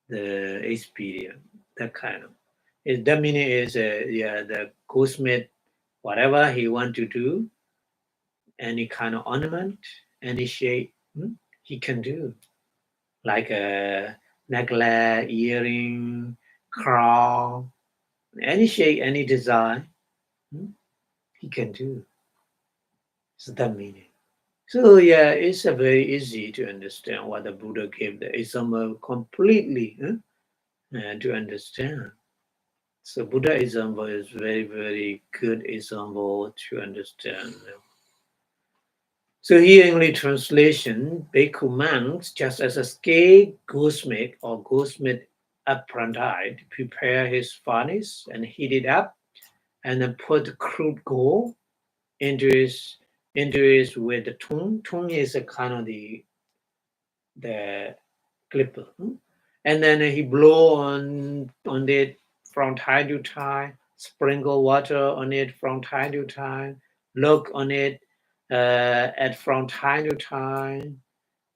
the experience. That kind of. That meaning is the cosmic, whatever he want to do, any kind of ornament, any shape, he can do. Like a necklace, earring, crown, any shape, any design, he can do. So that meaning. So yeah, it's a very easy to understand what the Buddha gave the example completely to understand. So Buddha example is very, very good example to understand. So here in the translation, Bhikkhu monks, just as a skilled goldsmith or goldsmith apprentice, prepare his furnace and heat it up, and then put crude gold into his with the tongue. Tongue is a kind of the clipper, and then he blow on it from time to time, sprinkle water on it from time to time, look on it at from time to time.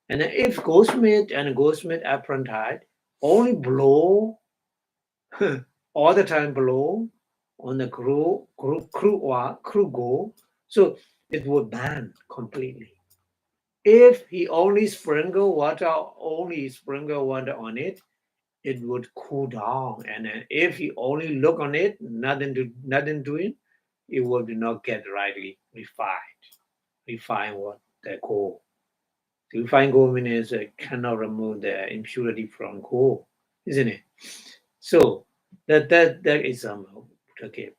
And if goldsmith and goldsmith apprentice only blow all the time, blow on the crude gold, so it would burn completely. If he only sprinkle water on it, it would cool down. And then if he only look on it, nothing doing, it will not get rightly refined. Refine what the gold. To refine gold means cannot remove the impurity from gold, isn't it? So that is okay.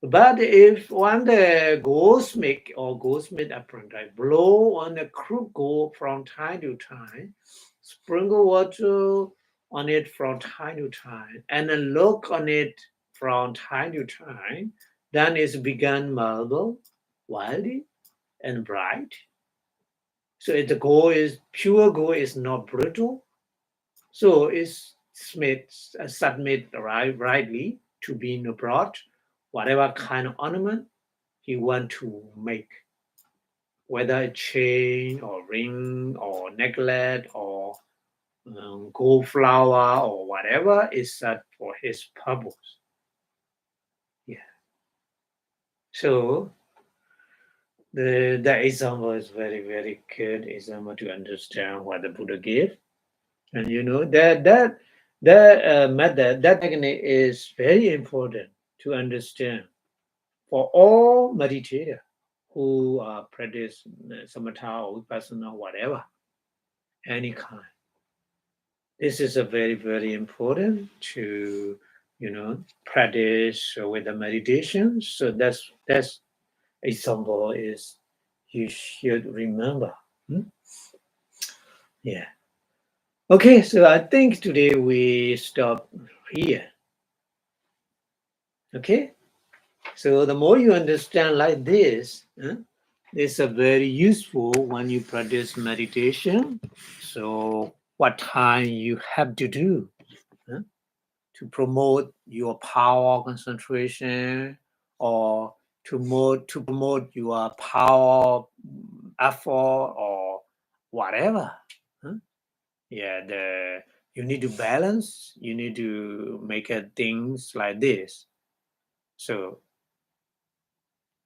But if one the goldsmith or goldsmith apprentice blow on the crude gold from time to time, sprinkle water on it from time to time, and then look on it from time to time, then it's begun marble, wildy, and bright. So if the gold is pure gold is not brittle, so it's submit rightly to be brought whatever kind of ornament he want to make, whether a chain or ring or necklace or gold flower or whatever is set for his purpose. Yeah. So the example is very, very good example to understand what the Buddha gave. And that method, that technique is very important to understand for all meditators who practice samatha or vipassana, whatever, any kind. This is a very, very important to practice with the meditation. So that's example is you should remember. Yeah. Okay, so I think today we stop here. Okay, so the more you understand like this, it's a very useful when you practice meditation. So what time you have to do to promote your power concentration or to promote your power effort or whatever. Yeah, you need to balance. You need to make things like this. So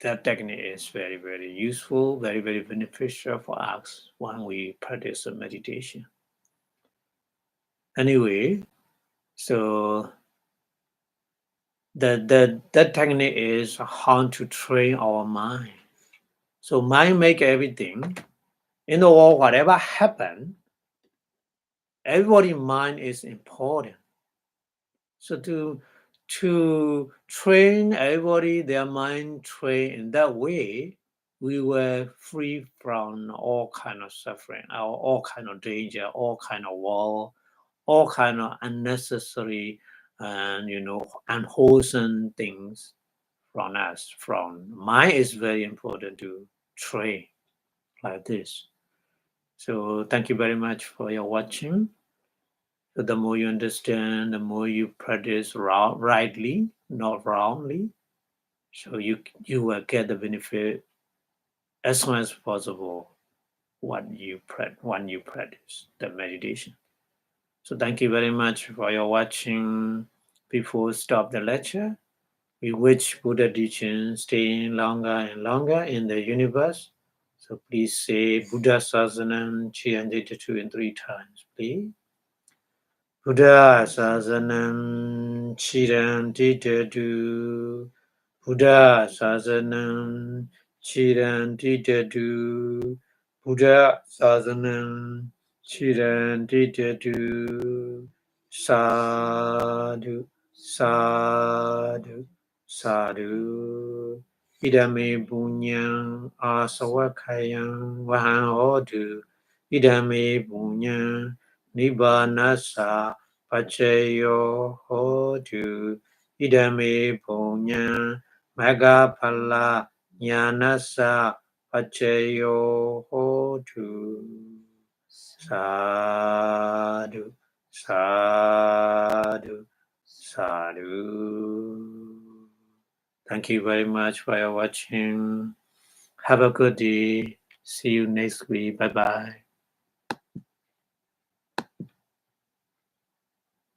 that technique is very, very useful, very, very beneficial for us when we practice meditation. Anyway, so that technique is how to train our mind. So mind make everything. In the world, whatever happen, everybody's mind is important. So to train everybody, their mind train in that way, we were free from all kind of suffering, all kind of danger, all kind of war, all kind of unnecessary and unwholesome things from us. From mind is very important to train like this. So thank you very much for your watching. So the more you understand, the more you practice rightly, not wrongly. So you will get the benefit as soon as possible when you practice the meditation. So thank you very much for your watching. Before stop the lecture, we wish Buddha teaching staying longer and longer in the universe. So please say Buddha Sasanam Chiyanjita 2 and 3 times, please. Buddha Sasanam Chirantitadu. Buddha Sasanam Chirantitadu. Buddha Sasanam Chiran Didadu Sadhu Sadhu Sadhu Idame Bunyang Asawakayang Vahan Hodu Idame Bunyang Nibbanasa Pachayo Hodu Idame Bunyang Magapala Nyanasa Pachayo Hotu Sadhu Sadhu Sadhu. Thank you very much for your watching. Have a good day. See you next week. Bye bye.